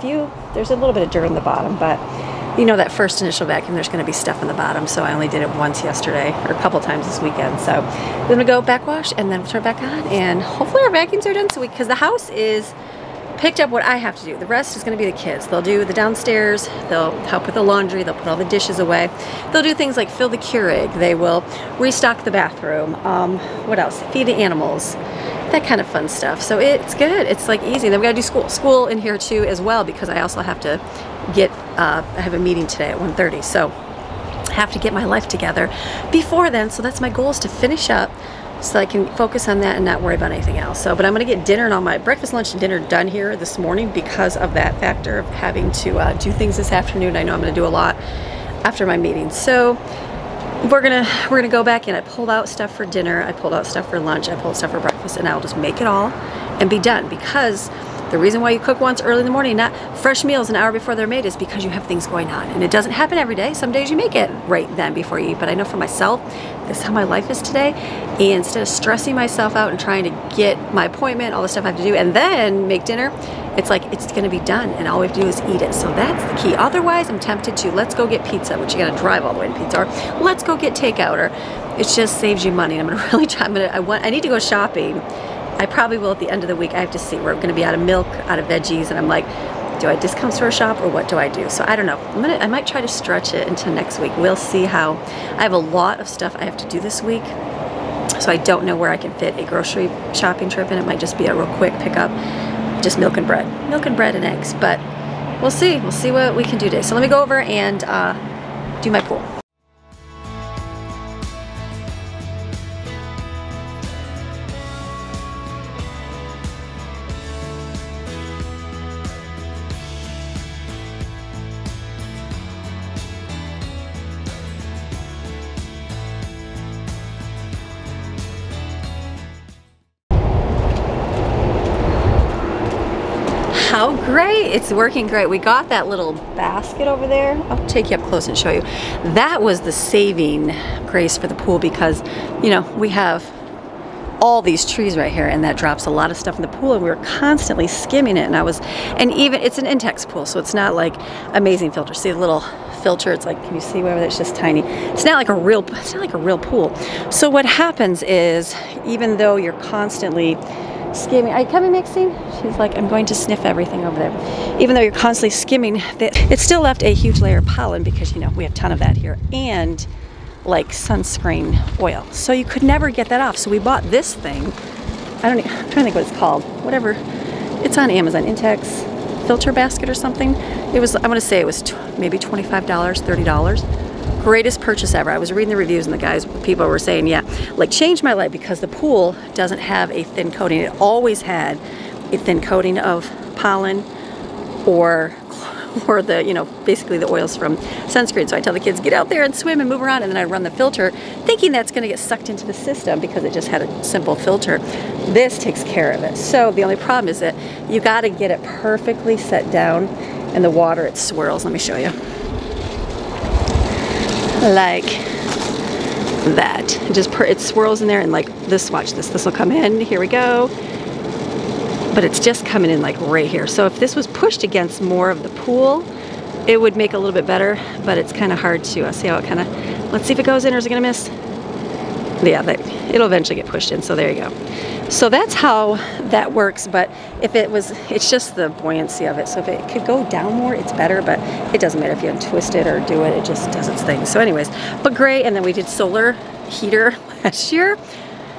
little bit of dirt on the bottom, but you know, that first initial vacuum, there's gonna be stuff in the bottom, so I only did it once yesterday, or a couple times this weekend. So I'm gonna go backwash, and then we'll turn it back on, and hopefully our vacuums are done so because the house is picked up what I have to do. The rest is going to be the kids. They'll do the downstairs, they'll help with the laundry, they'll put all the dishes away. They'll do things like fill the Keurig, they will restock the bathroom, what else? Feed the animals, that kind of fun stuff. So it's good, it's like easy. Then we gotta do school. School in here too as well, because I also have to get, I have a meeting today at 1:30, so I have to get my life together before then. So that's my goal, is to finish up so I can focus on that and not worry about anything else. So, but I'm gonna get dinner and all my breakfast, lunch, and dinner done here this morning because of that factor of having to do things this afternoon. I know I'm gonna do a lot after my meeting. So we're gonna go back in. I pulled out stuff for dinner, I pulled out stuff for lunch, I pulled stuff for breakfast, and I'll just make it all and be done, because the reason why you cook once early in the morning, not fresh meals an hour before they're made, is because you have things going on. And it doesn't happen every day. Some days you make it right then before you eat. But I know for myself, this is how my life is today. And instead of stressing myself out and trying to get my appointment, all the stuff I have to do, and then make dinner, it's like, it's gonna be done, and all we have to do is eat it. So that's the key. Otherwise, I'm tempted to, let's go get pizza, which you gotta drive all the way to pizza, or let's go get takeout, or it just saves you money. And I'm gonna really try, I need to go shopping. I probably will at the end of the week. I have to see. We're gonna be out of milk, out of veggies, and I'm like, do I discount store shop or what do I do? So I don't know. I might try to stretch it into next week. We'll see how. I have a lot of stuff I have to do this week, so I don't know where I can fit a grocery shopping trip in. It might just be a real quick pickup, just milk and bread and eggs. But we'll see what we can do today. So let me go over and do my pool. How great, it's working great. We got that little basket over there. I'll take you up close and show you. That was the saving grace for the pool because, you know, we have all these trees right here and that drops a lot of stuff in the pool and we were constantly skimming it and even, it's an Intex pool, so it's not like amazing filter. See the little filter, it's like, can you see whatever, it's just tiny. It's not like a real pool. So what happens is, even though you're constantly skimming, are you coming, Maxine? She's like, I'm going to sniff everything over there. Even though you're constantly skimming, it still left a huge layer of pollen because, you know, we have a ton of that here, and like sunscreen oil. So you could never get that off. So we bought this thing. I'm trying to think what it's called. Whatever. It's on Amazon. Intex filter basket or something. It was, I want to say it was maybe $25, $30. Greatest purchase ever. I was reading the reviews and people were saying, yeah, like changed my life because the pool doesn't have a thin coating. It always had a thin coating of pollen or the, you know, basically the oils from sunscreen. So I tell the kids, get out there and swim and move around, and then I run the filter thinking that's going to get sucked into the system because it just had a simple filter. This takes care of it. So the only problem is that you got to get it perfectly set down in the water. It swirls. Let me show you. Like that. It swirls in there, and like this, watch this. This will come in. Here we go. But it's just coming in like right here. So if this was pushed against more of the pool, it would make a little bit better, but it's kind of hard to see how it kind of, let's see if it goes in or is it gonna miss? Yeah, it'll eventually get pushed in, so there you go. So that's how that works, but if it was, it's just the buoyancy of it. So if it could go down more, it's better, but it doesn't matter if you untwist it or do it, it just does its thing. So anyways, but great, and then we did solar heater last year.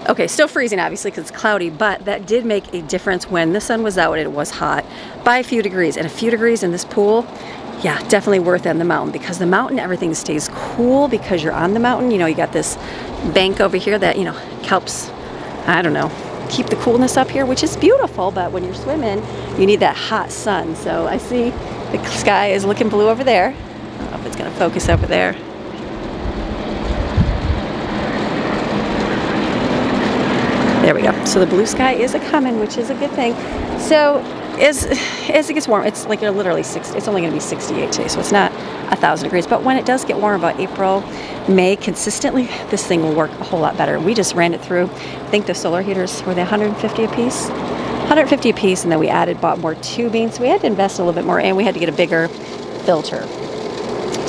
Okay, still freezing obviously because it's cloudy, but that did make a difference when the sun was out and it was hot by a few degrees. And a few degrees in this pool, yeah, definitely worth it on the mountain, because the mountain, everything stays cool because you're on the mountain. You know, you got this bank over here that, you know, helps, I don't know, keep the coolness up here, which is beautiful, but when you're swimming, you need that hot sun. So I see the sky is looking blue over there. I don't know if it's gonna focus over there. There we go. So the blue sky is a-coming, which is a good thing. So as it gets warm, it's like literally it's only going to be 68 today, so it's not 1,000 degrees. But when it does get warm, about April, May, consistently, this thing will work a whole lot better. We just ran it through. I think the solar heaters were they 150 a piece? 150 a piece, and then we bought more tubing, so we had to invest a little bit more, and we had to get a bigger filter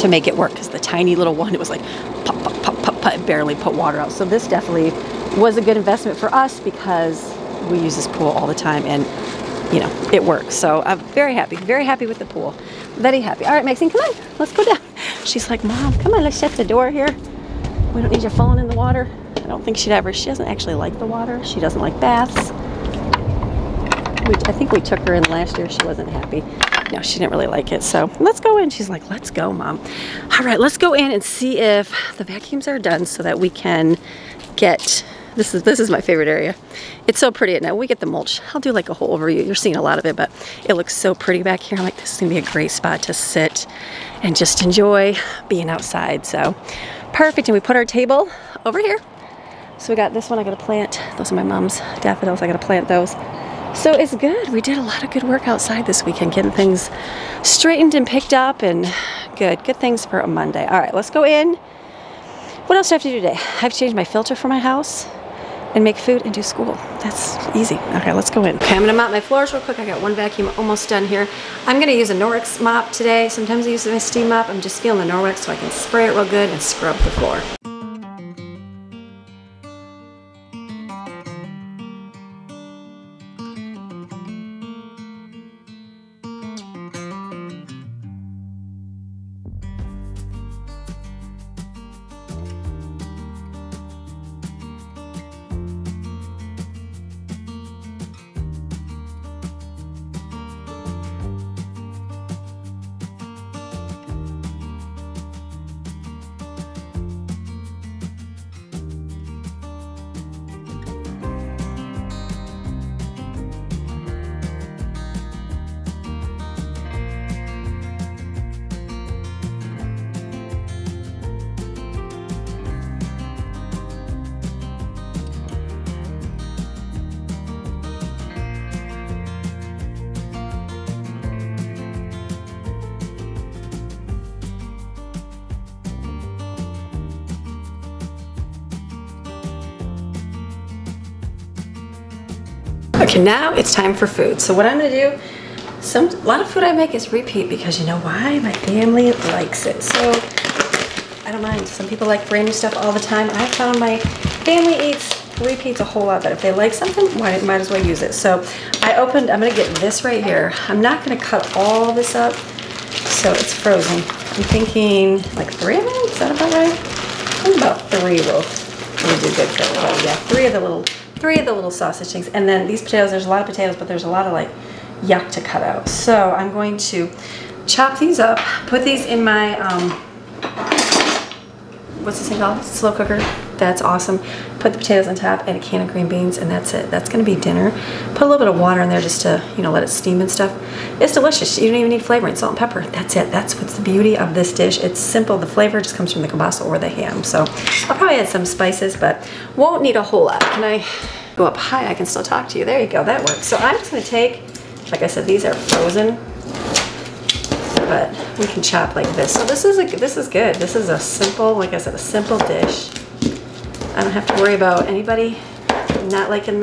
to make it work, because the tiny little one, it was like pop, pop, pop, pop, pop, it barely put water out. So this definitely was a good investment for us because we use this pool all the time, and you know, it works. So I'm very happy with the pool. Very happy. All right, Maxine, come on, let's go down. She's like, Mom, come on, let's shut the door here. We don't need you falling in the water. I don't think she doesn't actually like the water. She doesn't like baths. I think we took her in last year. She wasn't happy. No, she didn't really like it. So let's go in. She's like, let's go, Mom. All right, let's go in and see if the vacuums are done so that we can get, this is my favorite area. It's so pretty at night. We get the mulch. I'll do like a whole overview. You're seeing a lot of it, but it looks so pretty back here. I'm like, this is gonna be a great spot to sit and just enjoy being outside. So perfect. And we put our table over here. So we got this one I gotta plant. Those are my mom's daffodils. I gotta plant those. So it's good. We did a lot of good work outside this weekend, getting things straightened and picked up, and good things for a Monday. All right, let's go in. What else do I have to do today? I have to change my filter for my house and make food and do school. That's easy. Okay, let's go in. Okay, I'm gonna mop my floors real quick. I got one vacuum almost done here. I'm gonna use a Norwex mop today. Sometimes I use my steam mop. I'm just feeling the Norwex so I can spray it real good and scrub the floor. Okay, now it's time for food. So what I'm gonna do, a lot of food I make is repeat because you know why? My family likes it. So I don't mind. Some people like brand new stuff all the time. I found my family eats repeats a whole lot, but if they like something, might as well use it. So I'm gonna get this right here. I'm not gonna cut all this up, so it's frozen. I'm thinking like 3 of them, is that about right? I think about 3 will do good for everybody. Yeah, 3 of the little sausage things. And then these potatoes, there's a lot of potatoes, but there's a lot of like yuck to cut out. So I'm going to chop these up, put these in my, what's this thing called? Slow cooker. That's awesome. Put the potatoes on top and a can of green beans, and that's it. That's gonna be dinner. Put a little bit of water in there just to, you know, let it steam and stuff. It's delicious. You don't even need flavoring, salt and pepper. That's it. That's what's the beauty of this dish. It's simple. The flavor just comes from the kielbasa or the ham. So I'll probably add some spices, but won't need a whole lot. Can I go up high? I can still talk to you. There you go. That works. So I'm just gonna take, like I said, these are frozen, but we can chop like this. So this is good. This is a simple, like I said, a simple dish. I don't have to worry about anybody not liking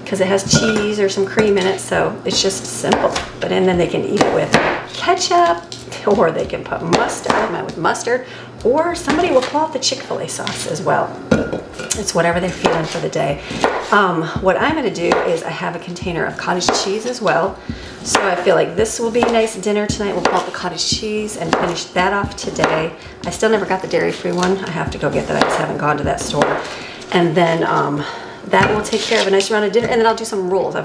because it has cheese or some cream in it, so it's just simple. But and then they can eat it with ketchup, or they can put mustard. I like mine with mustard, or somebody will pull out the Chick-fil-A sauce as well. It's whatever they're feeling for the day. What I'm gonna do is I have a container of cottage cheese as well. So I feel like this will be a nice dinner tonight. We'll pull out the cottage cheese and finish that off today. I still never got the dairy-free one. I have to go get that. I just haven't gone to that store. And then that will take care of a nice round of dinner. And then I'll do some rolls. I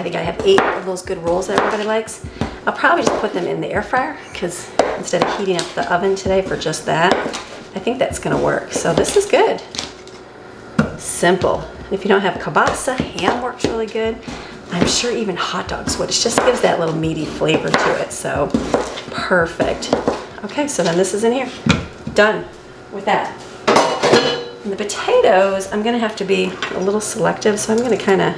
think I have 8 of those good rolls that everybody likes. I'll probably just put them in the air fryer because instead of heating up the oven today for just that, I think that's gonna work. So this is good. Simple. If you don't have kielbasa, ham works really good. I'm sure even hot dogs would. It just gives that little meaty flavor to it. So perfect. Okay, so then this is in here. Done with that. And the potatoes, I'm gonna have to be a little selective, so I'm gonna kind of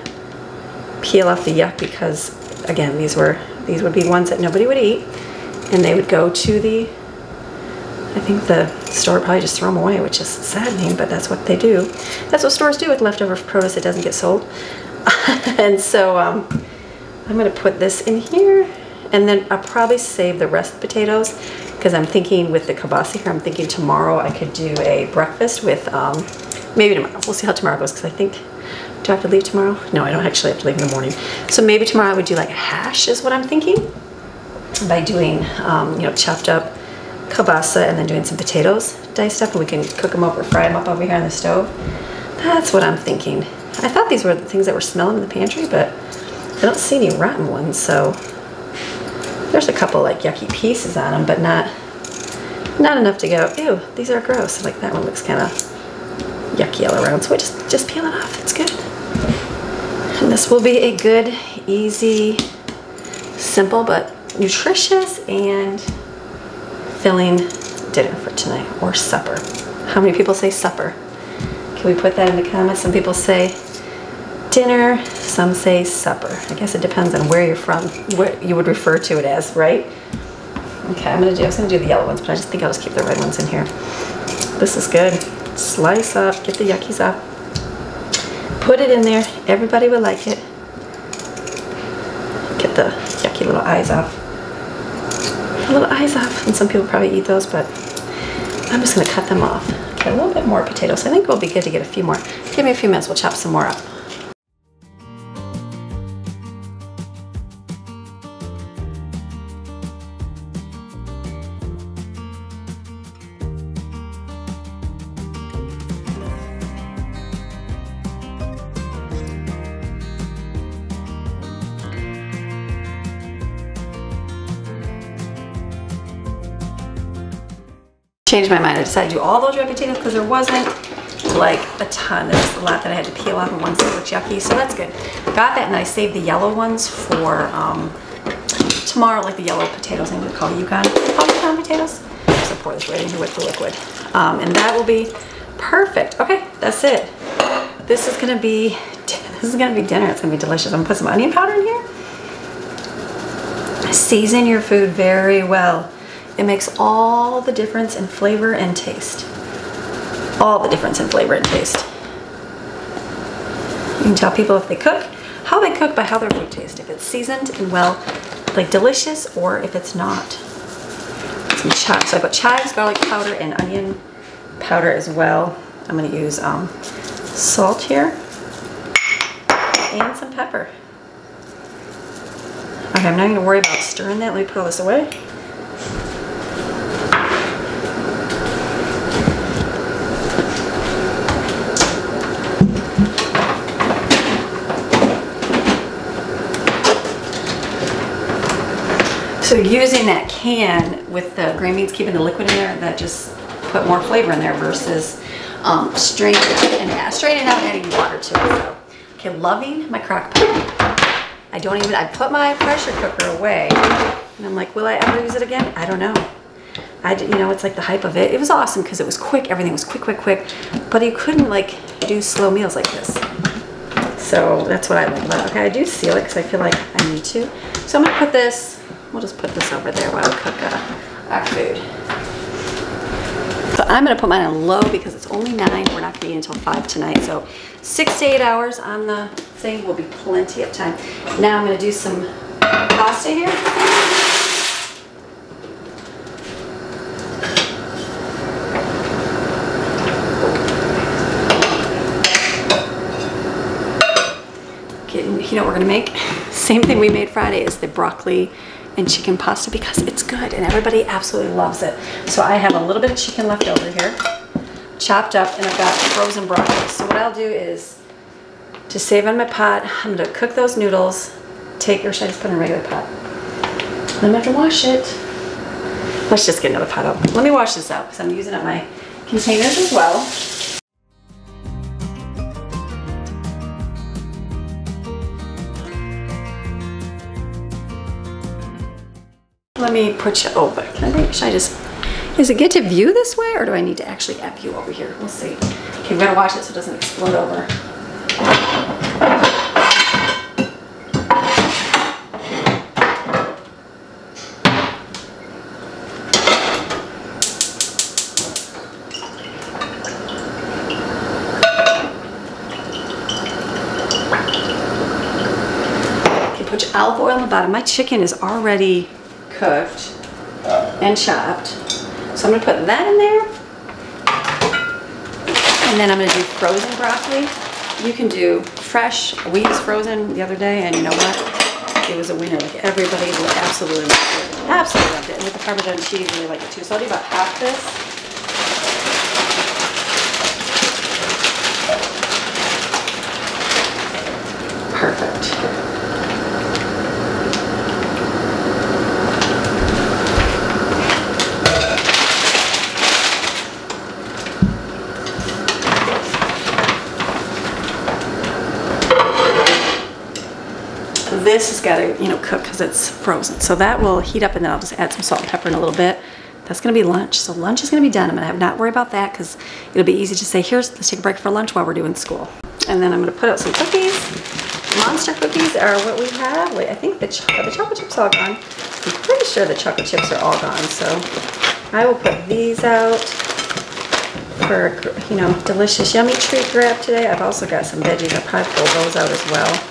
peel off the yuck because, again, these would be ones that nobody would eat, and they would go to the, I think the store would probably just throw them away, which is saddening, but that's what they do. That's what stores do with leftover produce that doesn't get sold. And so I'm gonna put this in here, and then I'll probably save the rest of the potatoes because I'm thinking with the kielbasa here, I'm thinking tomorrow I could do a breakfast with, maybe tomorrow. We'll see how tomorrow goes because I think, do I have to leave tomorrow? No, I don't actually have to leave in the morning. So maybe tomorrow I would do like a hash is what I'm thinking by doing, you know, chopped up kielbasa and then doing some potatoes diced up, and we can cook them over, fry them up over here on the stove. That's what I'm thinking. I thought these were the things that were smelling in the pantry, but I don't see any rotten ones, so there's a couple like yucky pieces on them, but not enough to go, ew, these are gross. Like that one looks kind of yucky all around, so we just peel it off. It's good. And this will be a good, easy, simple, but nutritious and filling dinner for tonight, or supper. How many people say supper? Can we put that in the comments? Some people say dinner, some say supper. I guess it depends on where you're from, what you would refer to it as, right? Okay, I was gonna do the yellow ones, but I just think I'll just keep the red ones in here. This is good. Slice up, get the yuckies up. Put it in there, everybody will like it. Get the yucky little eyes off. The little eyes off, and some people probably eat those, but I'm just gonna cut them off. Get a little bit more potatoes. I think we'll be good to get a few more. Give me a few minutes, we'll chop some more up. Changed my mind. I decided to do all those red potatoes because there wasn't like a ton. There's a lot that I had to peel off and ones that look yucky, so that's good. Got that, and I saved the yellow ones for tomorrow, like the yellow potatoes. I'm gonna call Yukon. Yukon potatoes. So pour this right in here with the liquid, and that will be perfect. Okay, that's it. This is gonna be dinner. It's gonna be delicious. I'm gonna put some onion powder in here. Season your food very well. It makes all the difference in flavor and taste. All the difference in flavor and taste. You can tell people if they cook how they cook by how their food tastes. If it's seasoned and well, like delicious, or if it's not. Some chives. So I put chives, garlic powder, and onion powder as well. I'm going to use salt here and some pepper. Okay, I'm not going to worry about stirring that. Let me put all this away. So using that can with the green beans, keeping the liquid in there, that just put more flavor in there versus straining it out and adding water to it. So, okay, loving my crock pot. I put my pressure cooker away, and I'm like, will I ever use it again? I don't know. You know, it's like the hype of it. It was awesome because it was quick. Everything was quick. But you couldn't like do slow meals like this. So that's what I like about it. Okay, I do seal it because I feel like I need to. So I'm gonna put this. We'll just put this over there while we cook our food. So I'm gonna put mine on low because it's only 9. We're not gonna eat until 5 tonight. So 6 to 8 hours on the thing will be plenty of time. Now I'm gonna do some pasta here. You know what we're gonna make? Same thing we made Friday is the broccoli and chicken pasta because it's good and everybody absolutely loves it. So I have a little bit of chicken left over here, chopped up, and I've got frozen broccoli. So what I'll do is, to save on my pot, I'm gonna cook those noodles, or should I just put in a regular pot? Then I have to wash it. Let's just get another pot out. Let me wash this out because I'm using up my containers as well. Let me put you over. Is it good to view this way or do I need to actually add you over here? We'll see. Okay, we're gonna watch it so it doesn't explode over. Okay, put your olive oil on the bottom. My chicken is already cooked and chopped. So I'm gonna put that in there. And then I'm gonna do frozen broccoli. You can do fresh. We used frozen the other day and you know what? It was a winner. Like everybody absolutely loved it. Absolutely loved it. And with the Parmesan cheese, really like it too. So I'll do about half this. Perfect. This has got to, cook because it's frozen. So that will heat up and then I'll just add some salt and pepper in a little bit. That's going to be lunch. So lunch is going to be done. I'm going to have not worry about that because it'll be easy to say, let's take a break for lunch while we're doing school. And then I'm going to put out some cookies. Monster cookies are what we have. Wait, I think the chocolate chips are all gone. I'm pretty sure the chocolate chips are all gone. So I will put these out for, delicious yummy treat grab today. I've also got some veggies. I'll probably pull those out as well.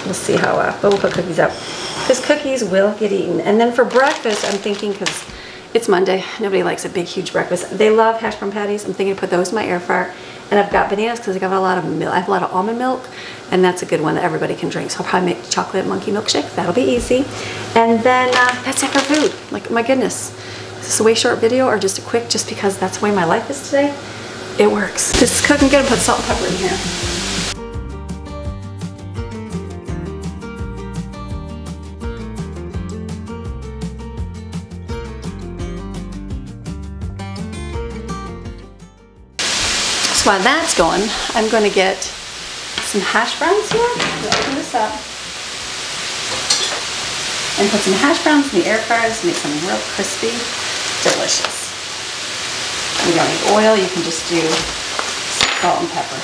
We'll see how, but we'll put cookies up because cookies will get eaten. And then for breakfast, I'm thinking, because it's Monday, nobody likes a big, huge breakfast. They love hash brown patties. I'm thinking to put those in my air fryer. And I've got bananas because I got a lot of milk. I have a lot of almond milk, and that's a good one that everybody can drink. So I'll probably make chocolate monkey milkshake. That'll be easy. And then that's it for food. Like, my goodness. Is this a way short video or just a quick, just because that's the way my life is today? It works. This is cooking good. Put salt and pepper in here. So while that's going, I'm going to get some hash browns here. We'll open this up and put some hash browns in the air fryer to make them real crispy, delicious. You don't need oil, you can just do salt and pepper.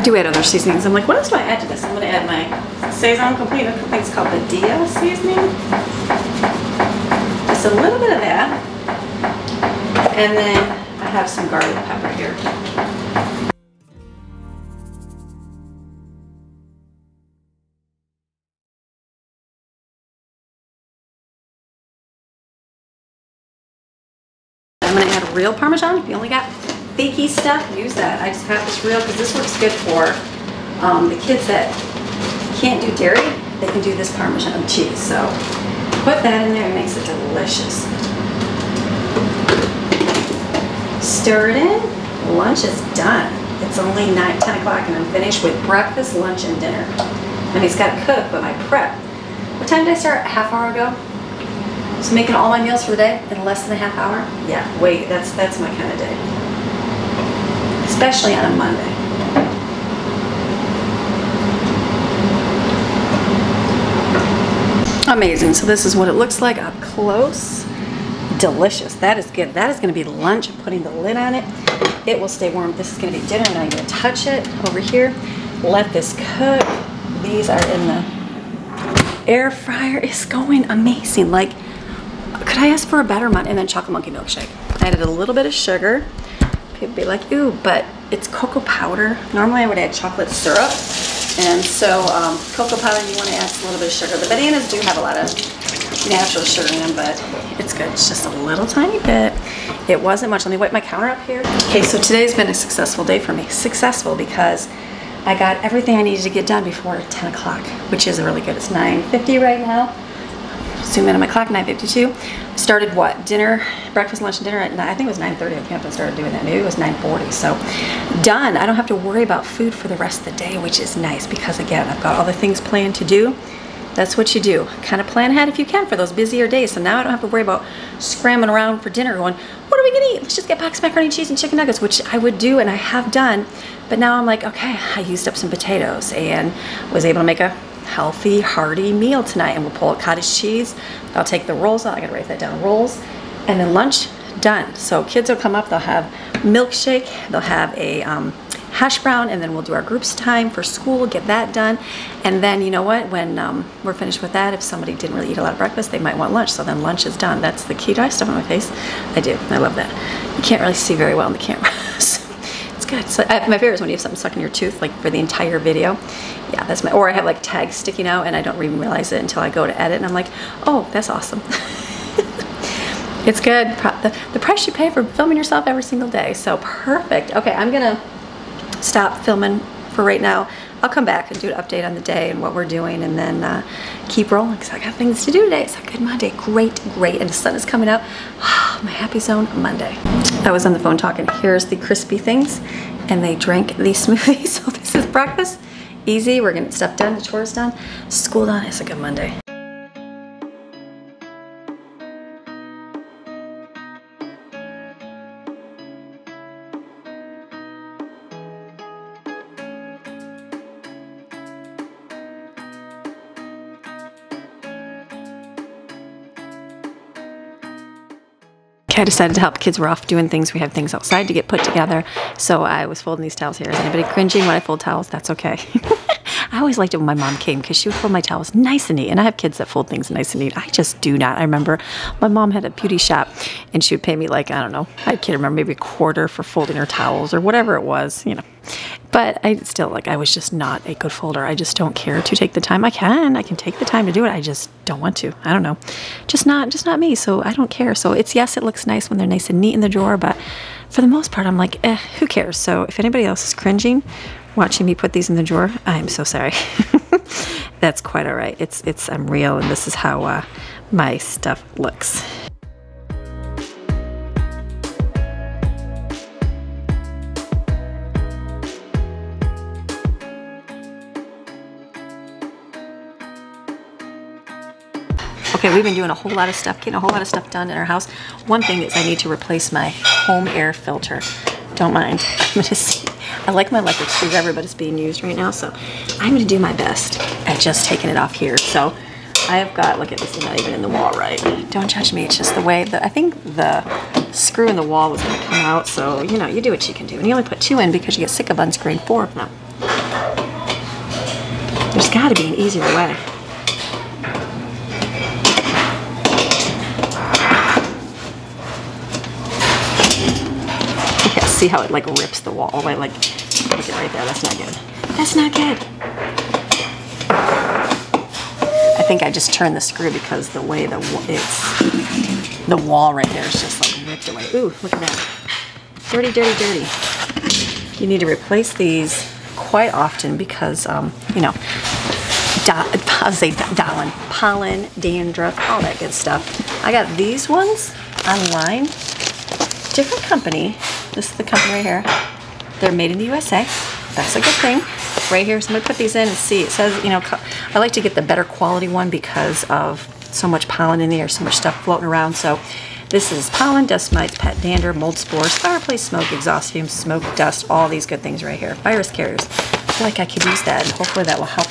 do add other seasonings. I'm like, what else do I add to this? I'm gonna add my Saison Complete. I think it's called the Dia seasoning. Just a little bit of that. And then I have some garlic pepper here. I'm gonna add real Parmesan. If you only got fakey stuff, use that. I just have this real because this works good for the kids that can't do dairy. They can do this Parmesan cheese. So put that in there, it makes it delicious. Stir it in. Lunch is done. It's only 9, 10 o'clock and I'm finished with breakfast, lunch, and dinner. I mean, it's got to cook, but my prep. What time did I start? A half hour ago? So making all my meals for the day in less than a half hour? Yeah, wait, that's my kind of day. Especially on a Monday. Amazing. So this is what it looks like up close. Delicious. That is good. That is going to be lunch. I'm putting the lid on it. It will stay warm. This is going to be dinner. I'm not going to touch it over here. Let this cook. These are in the air fryer. It's going amazing. Like, could I ask for a better month? And then chocolate monkey milkshake. I added a little bit of sugar. People be like, ooh, but it's cocoa powder. Normally I would add chocolate syrup. And so cocoa powder, you want to add a little bit of sugar. The bananas do have a lot of natural sugar in them, but it's good. It's just a little tiny bit. It wasn't much. Let me wipe my counter up here. Okay, so today's been a successful day for me. Successful because I got everything I needed to get done before 10 o'clock, which is really good. It's 9:50 right now. Zoom in on my clock, 9:52. Started what? Dinner, breakfast, lunch, and dinner at 9. I think it was 9:30. I can't have started doing that. Maybe it was 9:40. So done. I don't have to worry about food for the rest of the day, which is nice because again, I've got all the things planned to do. That's what you do. Kind of plan ahead if you can for those busier days. So now I don't have to worry about scrambling around for dinner going, what are we gonna eat? Let's just get boxed macaroni and cheese and chicken nuggets, which I would do and I have done. But now I'm like, okay, I used up some potatoes and was able to make a healthy, hearty meal tonight. And we'll pull out cottage cheese. I'll take the rolls out. I gotta write that down, rolls. And then lunch, done. So kids will come up, they'll have milkshake, they'll have a hash brown, and then we'll do our groups time for school, get that done. And then you know what, when we're finished with that, if somebody didn't really eat a lot of breakfast, they might want lunch. So then lunch is done. That's the key. Do I have stuff on my face? I do. I love that. You can't really see very well in the camera. So it's good. So my favorite is when you have something stuck in your tooth, like for the entire video. Yeah, that's my, or I have like tags sticking out and I don't even realize it until I go to edit and I'm like, oh, that's awesome. It's good. The price you pay for filming yourself every single day. So perfect. Okay, I'm gonna stop filming for right now. I'll come back and do an update on the day and what we're doing and then keep rolling because I got things to do today. It's a good Monday. Great, great. And the sun is coming out. My happy zone Monday. I was on the phone talking. Here's the crispy things and they drank these smoothies. So this is breakfast. Easy. We're getting stuff done. The chores done. School done. It's a good Monday. I decided to help the kids. We're off doing things. We have things outside to get put together. So I was folding these towels here. Is anybody cringing when I fold towels? That's okay. I always liked it when my mom came because she would fold my towels nice and neat. And I have kids that fold things nice and neat. I just do not. I remember my mom had a beauty shop and she would pay me like, I don't know, I can't remember, maybe a quarter for folding her towels or whatever it was, you know. But I still, like, I was just not a good folder. I just don't care to take the time. I can take the time to do it. I just don't want to. I don't know. Just not me. So I don't care. So it's, yes, it looks nice when they're nice and neat in the drawer, but for the most part, I'm like, who cares? So if anybody else is cringing watching me put these in the drawer, I'm so sorry. That's quite all right. I'm real, and this is how my stuff looks. Okay, we've been doing a whole lot of stuff, getting a whole lot of stuff done in our house. One thing is I need to replace my home air filter. Don't mind. I'm gonna see. I like my electric screwdriver, but it's being used right now, so I'm gonna do my best at just taking it off here. So I have got, look at this, is not even in the wall right. Don't judge me, it's just the way that I think the screw in the wall was gonna come out, so you know, you do what you can do. And you only put 2 in because you get sick of unscrewing 4 of them. There's got to be an easier way. Okay, see how it like rips the wall away? Like, look at right there. That's not good. That's not good. I think I just turned the screw because the way the wall right there is just like ripped away. Ooh, look at that. Dirty, dirty, dirty. You need to replace these quite often because, you know, pollen, dandruff, all that good stuff. I got these ones online. Different company. This is the company right here. They're made in the USA. That's a good thing. Right here, so I'm gonna put these in and see. It says, you know, I like to get the better quality one because of so much pollen in the air, so much stuff floating around. So this is pollen, dust mites, pet dander, mold spores, fireplace smoke, exhaust fumes, smoke, dust, all these good things right here. Virus carriers. I feel like I could use that, and hopefully that will help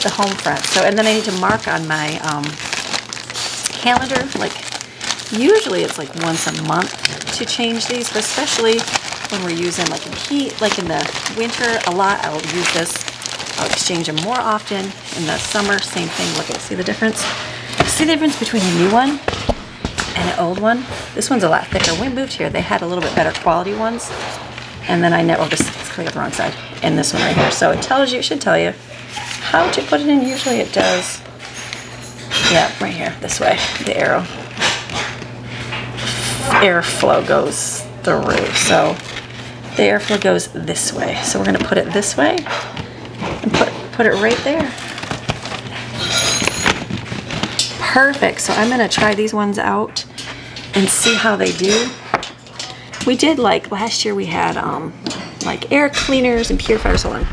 the home front. So, and then I need to mark on my calendar, like usually it's like once a month to change these, but especially when we're using like in heat, like in the winter a lot, I'll use this. I'll exchange them more often. In the summer, same thing. Look at, see the difference? See the difference between a new one and an old one? This one's a lot thicker. When we moved here, they had a little bit better quality ones. And then I never, just click up the wrong side. And this one right here. So it tells you, it should tell you how to put it in. Usually it does. Yeah, right here, this way, the arrow. Airflow goes through. So the airflow goes this way. So we're gonna put it this way and put it right there. Perfect. So I'm gonna try these ones out and see how they do. We did, like last year we had like air cleaners and purifiers. Hold on,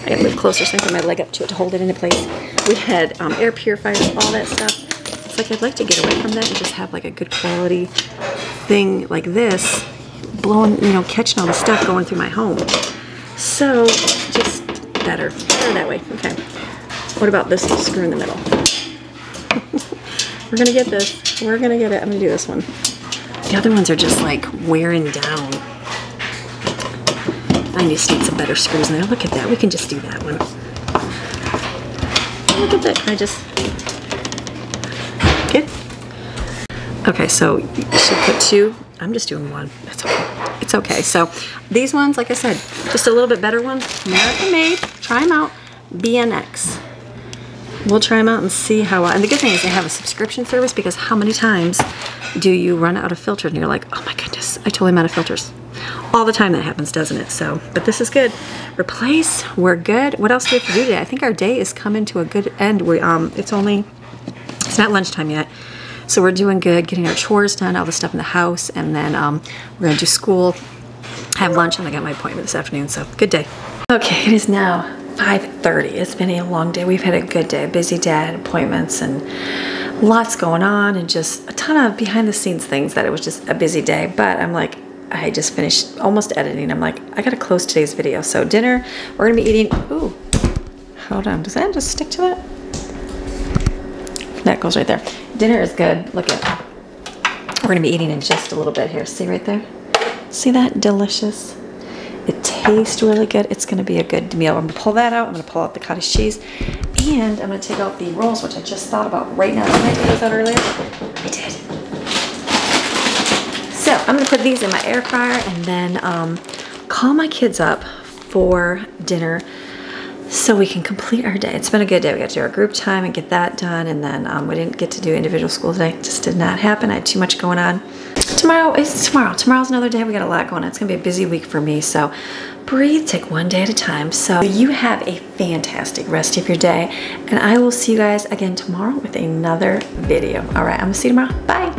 I gotta move closer so I can put my leg up to it to hold it into place. We had air purifiers, all that stuff. It's like I'd like to get away from that and just have like a good quality thing like this, blowing, you know, catching all the stuff going through my home. So just better that way. Okay. What about this screw in the middle? We're gonna get this. We're gonna get it. I'm gonna do this one. The other ones are just like wearing down. I just need some better screws in there. Look at that. We can just do that one. Look at that. Can I just... Good? Okay, so you should put two. I'm just doing one. That's okay. It's okay. So these ones, like I said, just a little bit better ones. American made. Try them out. BNX. We'll try them out and see how... and the good thing is they have a subscription service, because how many times do you run out of filters and you're like, oh my goodness, I totally am out of filters. All the time that happens, doesn't it? So, but this is good. Replace, we're good. What else do we have to do today? I think our day is coming to a good end. We it's not lunchtime yet. So we're doing good, getting our chores done, all the stuff in the house, and then we're gonna do school, have lunch, and I got my appointment this afternoon, so good day. Okay, it is now 5:30. It's been a long day. We've had a good day, a busy day, appointments, and lots going on, and just a ton of behind the scenes things that it was just a busy day. But I'm like, I just finished almost editing. I'm like, I gotta close today's video. So dinner, we're gonna be eating, ooh, hold on, does that just stick to it? That goes right there. Dinner is good, look at, we're gonna be eating in just a little bit here. See right there? See that? Delicious. It tastes really good. It's gonna be a good meal. I'm gonna pull that out. I'm gonna pull out the cottage cheese, and I'm gonna take out the rolls, which I just thought about right now. Didn't I take those out earlier? I did. So I'm gonna put these in my air fryer and then call my kids up for dinner so we can complete our day. It's been a good day. We got to do our group time and get that done, and then we didn't get to do individual school today. It just did not happen. I had too much going on. Tomorrow's another day. We got a lot going on. It's gonna be a busy week for me, so breathe, take one day at a time. So you have a fantastic rest of your day, and I will see you guys again tomorrow with another video. All right, I'm gonna see you tomorrow. Bye.